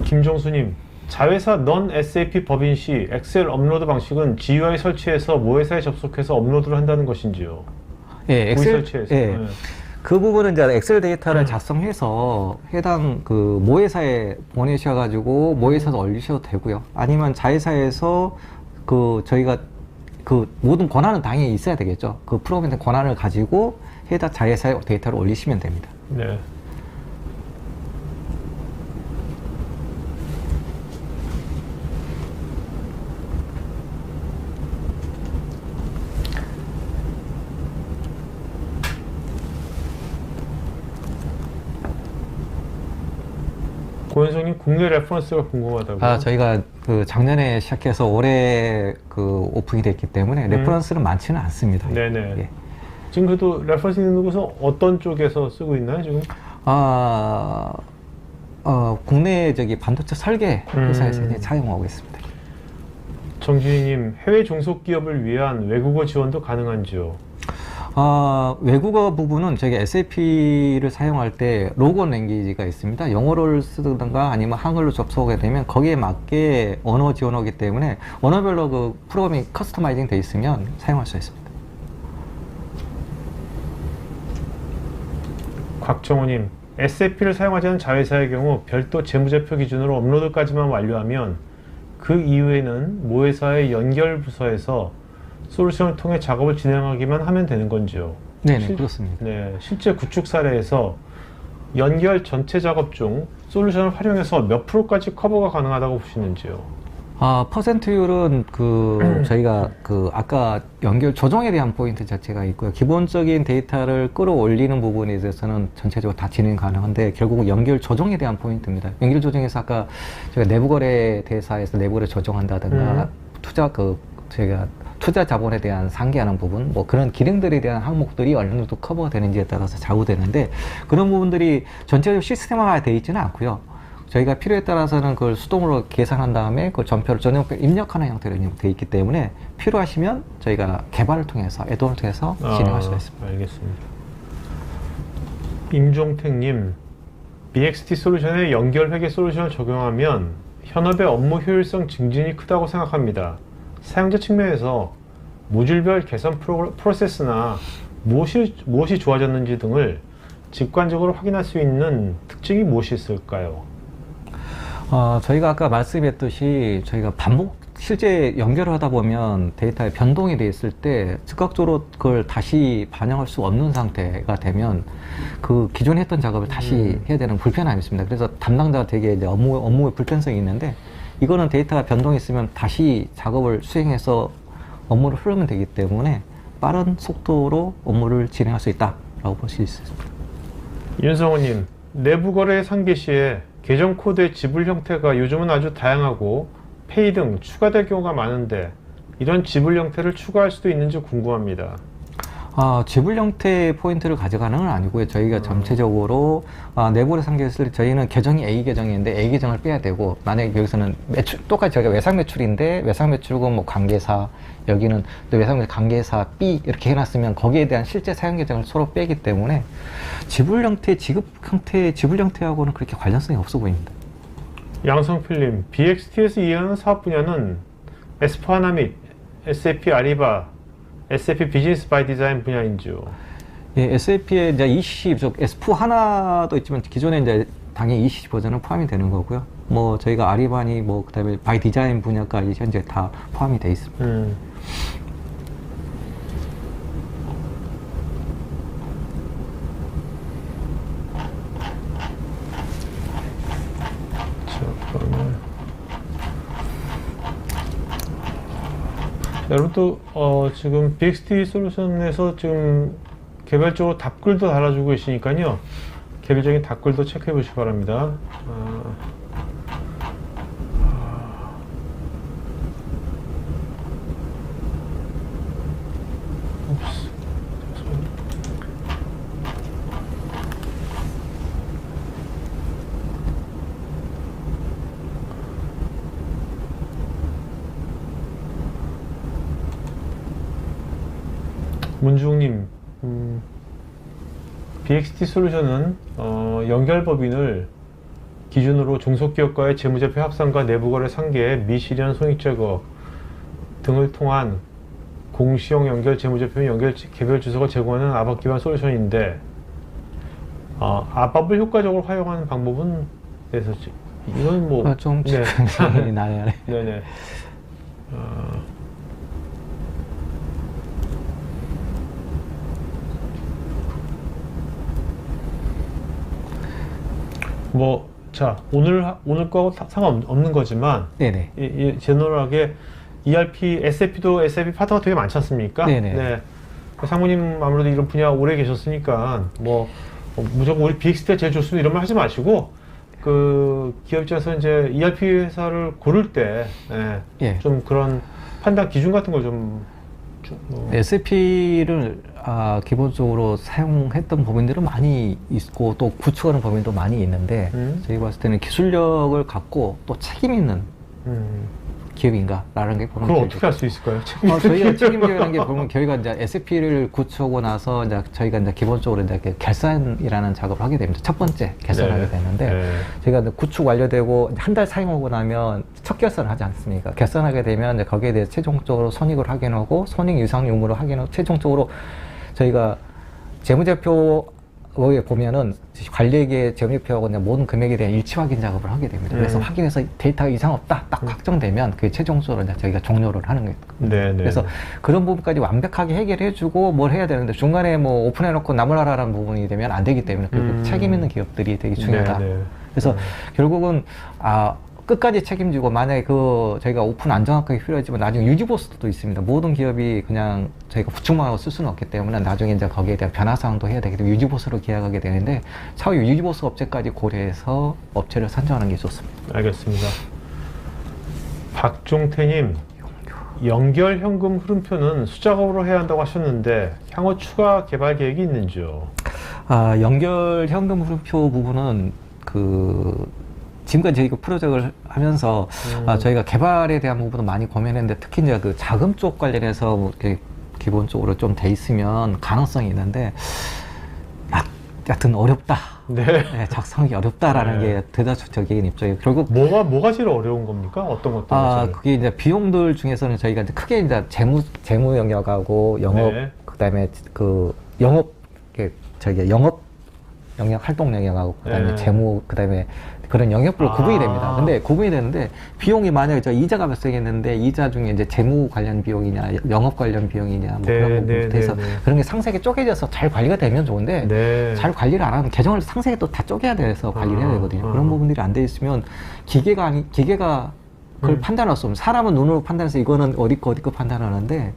김종수님, 자회사 넌 SAP 법인 시 엑셀 업로드 방식은 GUI 설치해서 모회사에 접속해서 업로드를 한다는 것인지요? 예, 엑셀 설치해서. 예. 네. 그 부분은 이제 엑셀 데이터를 작성해서 해당 그 모회사에 보내셔가지고 모회사에서 올리셔도 되고요. 아니면 자회사에서 그 저희가 그 모든 권한은 당연히 있어야 되겠죠. 그 프로그램의 권한을 가지고 해당 자회사에 데이터를 올리시면 됩니다. 네. 고현성님, 국내 레퍼런스가 궁금하다고요? 저희가 그 작년에 시작해서 올해 그 오픈이 됐기 때문에 레퍼런스는 많지는 않습니다. 네네. 예. 지금 그래도 레퍼런스 있는 곳은 어떤 쪽에서 쓰고 있나요, 지금? 국내 반도체 설계 회사에서 이제 사용하고 있습니다. 정진희님, 해외 중소기업을 위한 외국어 지원도 가능한지요? 외국어 부분은 저희가 SAP를 사용할 때 로고 랭귀지가 있습니다. 영어를 쓰든가 아니면 한글로 접속하게 되면 거기에 맞게 언어 지원하기 때문에 언어별로 그 프로그램이 커스터마이징 돼 있으면 사용할 수 있습니다. 곽정호님, SAP를 사용하지 않은 자회사의 경우 별도 재무제표 기준으로 업로드까지만 완료하면 그 이후에는 모회사의 연결 부서에서 솔루션을 통해 작업을 진행하기만 하면 되는 건지요? 네, 그렇습니다. 네, 실제 구축 사례에서 연결 전체 작업 중 솔루션을 활용해서 몇 프로까지 커버가 가능하다고 보시는지요? 퍼센트율은 저희가 아까 연결 조정에 대한 포인트 자체가 있고요. 기본적인 데이터를 끌어올리는 부분에 대해서는 전체적으로 다 진행 가능한데 결국은 연결 조정에 대한 포인트입니다. 연결 조정에서 아까 저희가 내부거래 대사에서 내부거래 조정한다든가 저희가 투자 자본에 대한 상기하는 부분, 뭐 그런 기능들에 대한 항목들이 어느 정도 커버가 되는지에 따라서 좌우되는데 그런 부분들이 전체적으로 시스템화가 되어 있지는 않고요. 저희가 필요에 따라서는 그걸 수동으로 계산한 다음에 그 전표를 전용표 입력하는 형태로 되어 있기 때문에 필요하시면 저희가 개발을 통해서 애돈을 통해서 진행할 수가 있습니다. 알겠습니다. 임종택님, BXT 솔루션에 연결 회계 솔루션을 적용하면 현업의 업무 효율성 증진이 크다고 생각합니다. 사용자 측면에서 모듈별 개선 프로세스나 무엇이 좋아졌는지 등을 직관적으로 확인할 수 있는 특징이 무엇이 있을까요? 저희가 아까 말씀했듯이 저희가 실제 연결을 하다 보면 데이터에 변동이 돼 있을 때 즉각적으로 그걸 다시 반영할 수 없는 상태가 되면 그 기존에 했던 작업을 다시 해야 되는 불편함이 있습니다. 그래서 담당자가 되게 이제 업무의 불편성이 있는데 이거는 데이터가 변동이 있으면 다시 작업을 수행해서 업무를 흐르면 되기 때문에 빠른 속도로 업무를 진행할 수 있다라고 볼 수 있습니다. 윤성호님, 내부 거래 상계 시에 계정 코드의 지불 형태가 요즘은 아주 다양하고 페이 등 추가될 경우가 많은데 이런 지불 형태를 추가할 수도 있는지 궁금합니다. 지불 형태의 포인트를 가져가는 건 아니고요. 저희가 전체적으로 내부를 상계했을 때 저희는 계정이 A 계정인데 A 계정을 빼야 되고 만약에 여기서는 똑같이 저희가 외상 매출인데 외상 매출은 뭐 관계사 여기는 또 외상 매출 관계사 B 이렇게 해놨으면 거기에 대한 실제 사용 계정을 서로 빼기 때문에 지불 형태, 지급 형태, 지불 형태하고는 그렇게 관련성이 없어 보입니다. 양성필님, BXT에서 이해하는 사업 분야는 S4하나 및 SAP 아리바 SAP 비즈니스 바이 디자인 분야인지요? 예, SAP에 이제 ECC, S4 하나도 있지만 기존에 이제 당연히 ECC 버전은 포함이 되는 거고요. 뭐 저희가 아리바니 뭐 그다음에 바이 디자인 분야까지 현재 다 포함이 되어 있습니다. 여러분 또 지금 BXT 솔루션에서 지금 개별적으로 답글도 달아주고 계시니까요. 개별적인 답글도 체크해 보시기 바랍니다. 문중님, BXT 솔루션은 연결법인을 기준으로 중소기업과의 재무제표 합산과 내부거래 상계, 미실현 손익제거 등을 통한 공시형 연결 재무제표 연결 개별 주소가 제공하는 아밥 기반 솔루션인데, 아밥을 효과적으로 활용하는 방법은 그래서 이건 뭐 좀 생각이 나요. 네네. 자, 오늘 거하고 상관없는 거지만, 네네. 제너럴하게 ERP, SAP도 SAP 파트가 되게 많지 않습니까? 네네. 네. 상무님 아무래도 이런 분야 오래 계셨으니까, 무조건 우리 BXT가 제일 좋습니다 이런 말 하지 마시고, 기업 입장에서 이제 ERP 회사를 고를 때, 좀 그런 판단 기준 같은 걸 SAP를 기본적으로 사용했던 법인들은 많이 있고 또 구축하는 법인도 많이 있는데 저희 봤을 때는 기술력을 갖고 또 책임 있는 기업인가라는 게 보면 그걸 어떻게 할 수 있을까요? 저희가 책임져야 하는 게 보면 저희가 이제 SAP를 구축하고 나서 이제 저희가 이제 기본적으로 이제 결산이라는 작업을 하게 됩니다. 첫 번째 결산하게 되는데 저희가 구축 완료되고 한 달 사용하고 나면 첫 결산을 하지 않습니까? 결산하게 되면 이제 거기에 대해 최종적으로 손익을 확인하고 손익 유상 유무를 확인하고 최종적으로 저희가 재무제표에 보면은 관리액의 재무제표하고 모든 금액에 대한 일치 확인 작업을 하게 됩니다. 그래서 확인해서 데이터가 이상 없다 딱 확정되면 그 최종적으로 이제 저희가 종료를 하는 거예요. 그래서 그런 부분까지 완벽하게 해결해주고 뭘 해야 되는데 중간에 오픈해놓고 나몰라라는 부분이 되면 안 되기 때문에 그 책임 있는 기업들이 되게 중요하다. 그래서 결국은 끝까지 책임지고 만약에 저희가 오픈 안정화까지 필요하지만 나중에 유지보수도 있습니다. 모든 기업이 그냥 저희가 구축만 하고 쓸 수는 없기 때문에 나중에 이제 거기에 대한 변화사항도 해야 되기 때문에 유지보수로 계약하게 되는데 차후 유지보수 업체까지 고려해서 업체를 선정하는 게 좋습니다. 알겠습니다. 박종태님, 연결 현금 흐름표는 수작업으로 해야 한다고 하셨는데 향후 추가 개발 계획이 있는지요? 연결 현금 흐름표 부분은 지금까지 저희가 프로젝트를 하면서 저희가 개발에 대한 부분도 많이 고민했는데 특히 이제 자금 쪽 관련해서 기본적으로 좀 돼 있으면 가능성이 있는데 여튼 어렵다. 작성이 어렵다라는 게 대다수적인 입장이에요. 결국 뭐가 제일 어려운 겁니까? 어떤 것들? 그게 이제 비용들 중에서는 저희가 이제 크게 이제 재무 영역하고 영업 그다음에 영업 영역 활동 영역하고 그다음에 재무 그다음에 그런 영역별로 구분이 됩니다. 근데 구분이 되는데 비용이 만약에 이자가 발생했는데 이자 중에 이제 재무 관련 비용이냐 영업 관련 비용이냐 그런 부분부터 해서 그런 게 상세하게 쪼개져서 잘 관리가 되면 좋은데 잘 관리를 안 하면 계정을 상세하게 또 다 쪼개야 돼서 관리를 해야 되거든요. 그런 부분들이 안 돼 있으면 기계가 그걸 판단할 수 없으면 사람은 눈으로 판단해서 이거는 어디 거 판단하는데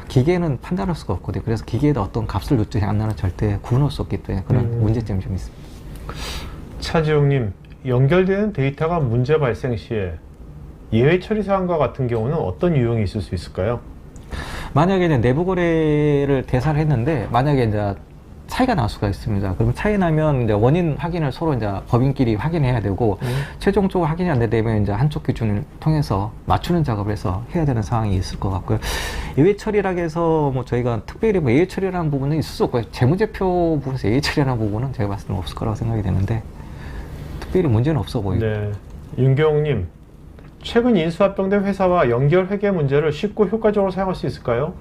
기계는 판단할 수가 없거든요. 그래서 기계에다 어떤 값을 넣지 않나는 절대 구분할 수 없기 때문에 그런 문제점이 좀 있습니다. 차지용님, 연결되는 데이터가 문제 발생 시에 예외 처리 사항과 같은 경우는 어떤 유형이 있을 수 있을까요? 만약에 이제 내부 거래를 대사를 했는데 만약에 이제 차이가 날 수가 있습니다. 그럼 차이 나면 이제 원인 확인을 서로 이제 법인끼리 확인해야 되고 최종적으로 확인이 안 되면 이제 한쪽 기준을 통해서 맞추는 작업을 해서 해야 되는 상황이 있을 것 같고요. 예외 처리라고 해서 저희가 특별히 예외 처리라는 부분은 있을 수 없고요. 재무제표 부분에서 예외 처리라는 부분은 제가 봤을 때는 없을 거라고 생각이 되는데 특별히 문제는 없어 보입니다. 네. 윤경욱님, 최근 인수합병된 회사와 연결 회계 문제를 쉽고 효과적으로 사용할 수 있을까요?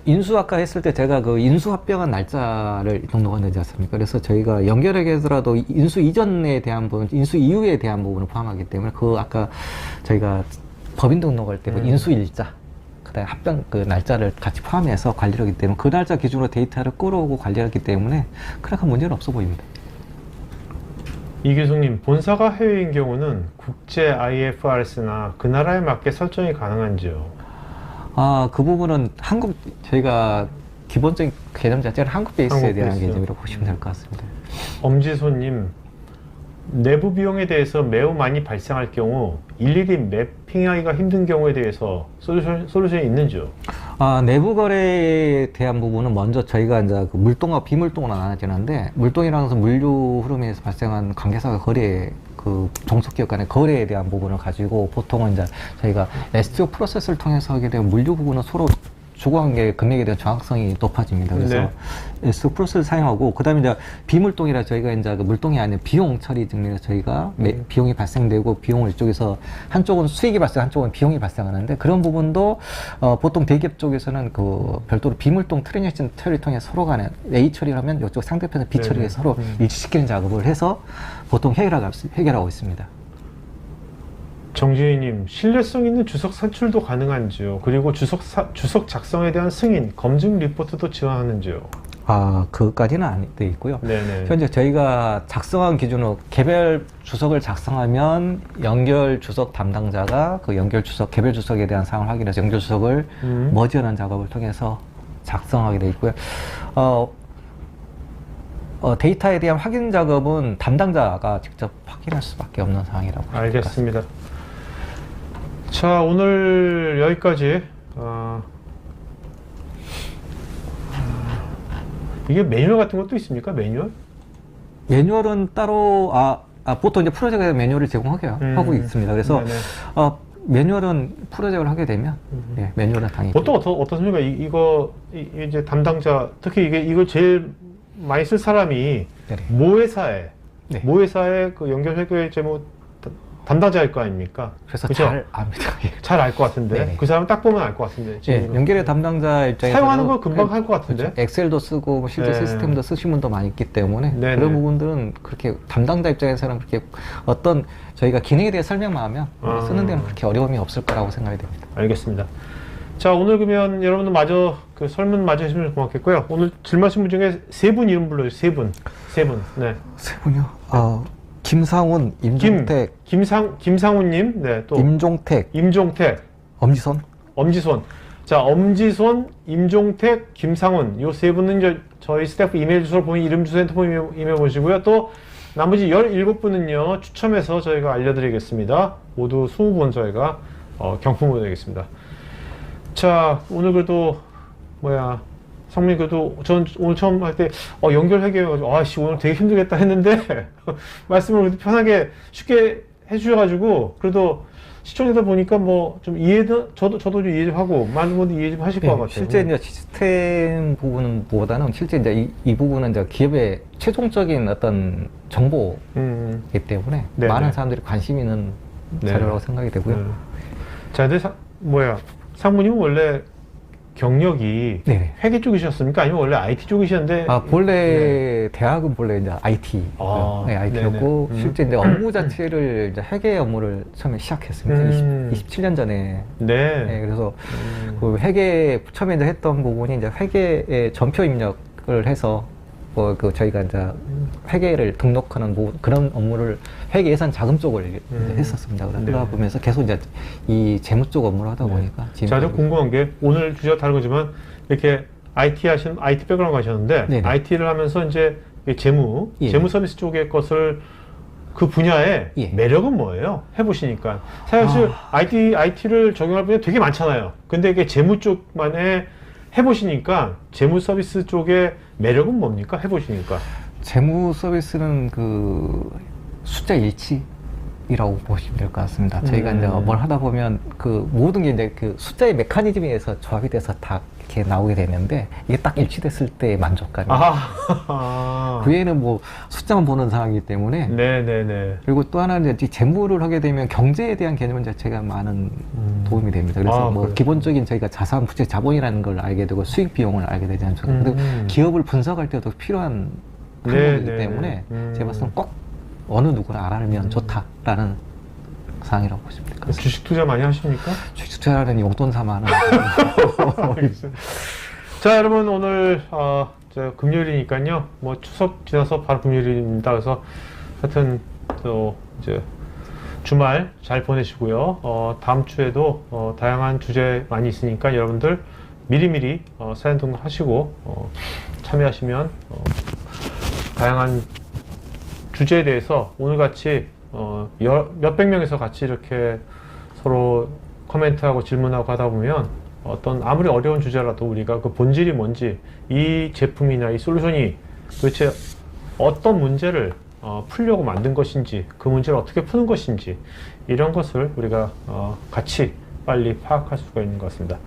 인수 아까 했을 때 제가 인수 합병한 날짜를 등록한 되지 않습니까? 그래서 저희가 연결회계더라도 인수 이전에 대한 부분, 인수 이후에 대한 부분을 포함하기 때문에 아까 저희가 법인 등록할 때 인수 일자, 그다음에 합병 날짜를 같이 포함해서 관리를 하기 때문에 그 날짜 기준으로 데이터를 끌어오고 관리하기 때문에 그렇게 문제는 없어 보입니다. 이규승님, 본사가 해외인 경우는 국제 IFRS나 그 나라에 맞게 설정이 가능한지요? 그 부분은 저희가 기본적인 개념 자체는 한국 베이스에 한국 대한 베이스. 개념이라고 보시면 될 것 같습니다. 엄지손님, 내부 비용에 대해서 매우 많이 발생할 경우 일일이 매핑하기가 힘든 경우에 대해서 솔루션이 있는지요? 내부 거래에 대한 부분은 먼저 저희가 이제 그 물동과 비물동으로 나눠지는데, 물동이라는 것은 물류 흐름에서 발생한 관계사가 거래, 그 종속기업 간의 거래에 대한 부분을 가지고 보통은 이제 저희가 STO 프로세스를 통해서 하게 되면 물류 부분은 서로 주고관계 금액에 대한 정확성이 높아집니다. 그래서 네. STO 프로세스를 사용하고, 그 다음에 이제 비물동이라 저희가 이제 그 물동이 아닌 비용 처리 증명에서 저희가 비용이 발생되고, 비용을 이쪽에서 한쪽은 수익이 발생, 한쪽은 비용이 발생하는데, 그런 부분도 보통 대기업 쪽에서는 그 별도로 비물동 트랜잭션 처리 통해 서로 간에 A 처리를 하면 이쪽 상대편의 B 처리에 서로 일치시키는 작업을 해서 보통 해결하고 있습니다. 정지희님, 신뢰성 있는 주석 산출도 가능한지요? 그리고 주석 작성에 대한 승인, 검증 리포트도 지원하는지요? 그것까지는 안 돼 있고요. 네네. 현재 저희가 작성한 기준으로 개별 주석을 작성하면 연결 주석 담당자가 그 연결 주석, 개별 주석에 대한 사항을 확인해서 연결 주석을 머지하는 작업을 통해서 작성하게 돼 있고요. 데이터에 대한 확인 작업은 담당자가 직접 확인할 수밖에 없는 상황이라고 알겠습니다. 자, 오늘 여기까지. 이게 매뉴얼 같은 것도 있습니까? 매뉴얼? 매뉴얼은 따로 보통 이제 프로젝트에 매뉴얼을 제공하고 있습니다. 그래서 매뉴얼은 프로젝트를 하게 되면 매뉴얼은 당연히 보통 어떻습니까? 이거 이제 담당자, 특히 이걸 제일 많이 쓸 사람이 모 회사에 그 연결 회계 재무 담당자일 거 아닙니까? 그래서 그쵸? 잘 압니다. 잘 알 것 같은데. 네네. 그 사람 딱 보면 알 것 같은데. 연결의 담당자 입장에서 사용하는 거 금방 할 것 같은데. 그렇죠. 엑셀도 쓰고 실제 시스템도 쓰신 분도 많이 있기 때문에 그런 부분들은 그렇게 담당자 입장에서는 그렇게 어떤 저희가 기능에 대해 설명만 하면 쓰는 데는 그렇게 어려움이 없을 거라고 생각이 됩니다. 알겠습니다. 자, 오늘 그러면 여러분들 마저 그 설문 마저 해주시면 고맙겠고요. 오늘 질문하신 분 중에 세 분 이름 불러주세요. 세 분. 네. 세 분이요? 김상훈, 임종택, 김상훈님, 네, 또 임종택, 엄지손. 자, 엄지손, 임종택, 김상훈, 요 세 분은 이제 저희 스태프 이메일 주소를 보면 이름 주소 핸드폰 이메일 보시고요. 또 나머지 17분은요 추첨해서 저희가 알려드리겠습니다. 모두 20분 저희가 경품을 드리겠습니다. 자, 오늘 그래도 상민이 그래도 전 오늘 처음 할 때 연결해가지고 오늘 되게 힘들겠다 했는데 말씀을 그래도 편하게 쉽게 해주셔가지고 그래도 시청자들 보니까 뭐 좀 저도 좀 이해 좀 하고 많은 분들이 이해 좀 하실 것 같아요. 실제 이제 시스템 부분보다는 실제 이제 이 부분은 이제 기업의 최종적인 어떤 정보이기 때문에 많은 사람들이 관심 있는 자료라고 생각이 되고요. 자, 근데 상무님은 원래 경력이 회계 쪽이셨습니까? 아니면 원래 IT 쪽이셨는데? 본래 대학은 본래 이제 IT, IT였고 실제 이제 업무 자체를 이제 회계 업무를 처음에 시작했습니다. 27년 전에. 그래서 그 회계 처음에 이제 했던 부분이 이제 회계의 전표 입력을 해서 그 저희가 이제 회계를 등록하는 그런 업무를 회계 예산 자금 쪽을 했었습니다. 그러다 보면서 계속 이제 이 재무 쪽 업무를 하다 보니까. 자, 저 궁금한 게 오늘 주제가 다른 거지만 이렇게 IT 백그라운드 하셨는데 IT를 하면서 이제 재무 서비스 쪽의 것을 그 분야의 매력은 뭐예요? 해보시니까 사실 IT를 적용할 분야 되게 많잖아요. 근데 이게 재무 쪽만에 해보시니까 재무 서비스 쪽의 매력은 뭡니까? 해보시니까 재무 서비스는 그 숫자 일치라고 보시면 될 것 같습니다. 저희가 이제 뭘 하다 보면 그 모든 게 이제 그 숫자의 메커니즘에 의해서 조합이 돼서 다 이렇게 나오게 되는데 이게 딱 일치됐을 때의 만족감이. 그 외에는 뭐 숫자만 보는 상황이기 때문에. 그리고 또 하나는 이제 재무를 하게 되면 경제에 대한 개념 자체가 많은 도움이 됩니다. 그래서 뭐 기본적인 저희가 자산, 부채, 자본이라는 걸 알게 되고 수익 비용을 알게 되지 않습니까? 그리고 기업을 분석할 때도 필요한 항목이기 때문에 제가 봤을 때는 꼭 어느 누구나 알아면 좋다라는 사항이라고 보시면 될 것 같습니다. 주식 투자 많이 하십니까? 주식 투자라는 용돈 삼아는. 자, 여러분 오늘 금요일이니까요. 뭐 추석 지나서 바로 금요일입니다. 그래서 하여튼 이제 주말 잘 보내시고요. 다음 주에도 다양한 주제 많이 있으니까 여러분들 미리미리 사연 등록하시고 참여하시면 다양한 주제에 대해서 오늘같이 몇백 명에서 같이 이렇게 서로 코멘트하고 질문하고 하다 보면 아무리 어려운 주제라도 우리가 그 본질이 뭔지, 이 제품이나 이 솔루션이 도대체 어떤 문제를 풀려고 만든 것인지, 그 문제를 어떻게 푸는 것인지, 이런 것을 우리가 같이 빨리 파악할 수가 있는 것 같습니다.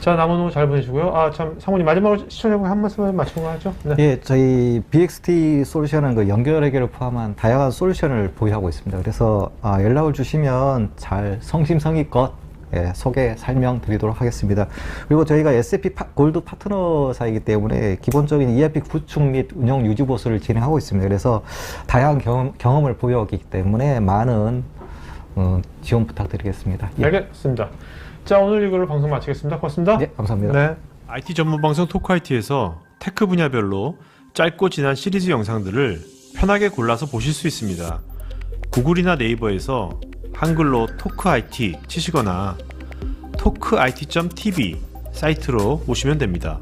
자, 남은 오후 잘 보내시고요. 참, 상무님 마지막으로 시청자분 한 말씀 맞춘 거 하죠? 네. 예, 저희 BXT 솔루션은 그 연결 해결을 포함한 다양한 솔루션을 보유하고 있습니다. 그래서 연락을 주시면 잘 성심성의껏 소개 설명드리도록 하겠습니다. 그리고 저희가 S&P 골드 파트너사이기 때문에 기본적인 ERP 구축 및 운영 유지 보수를 진행하고 있습니다. 그래서 다양한 경험을 보유하기 때문에 많은 지원 부탁드리겠습니다. 예. 알겠습니다. 자, 오늘 이걸로 방송 마치겠습니다. 고맙습니다. 네, 감사합니다. 네. IT 전문 방송 토크IT에서 테크 분야별로 짧고 진한 시리즈 영상들을 편하게 골라서 보실 수 있습니다. 구글이나 네이버에서 한글로 토크IT 치시거나 토크IT.tv 사이트로 오시면 됩니다.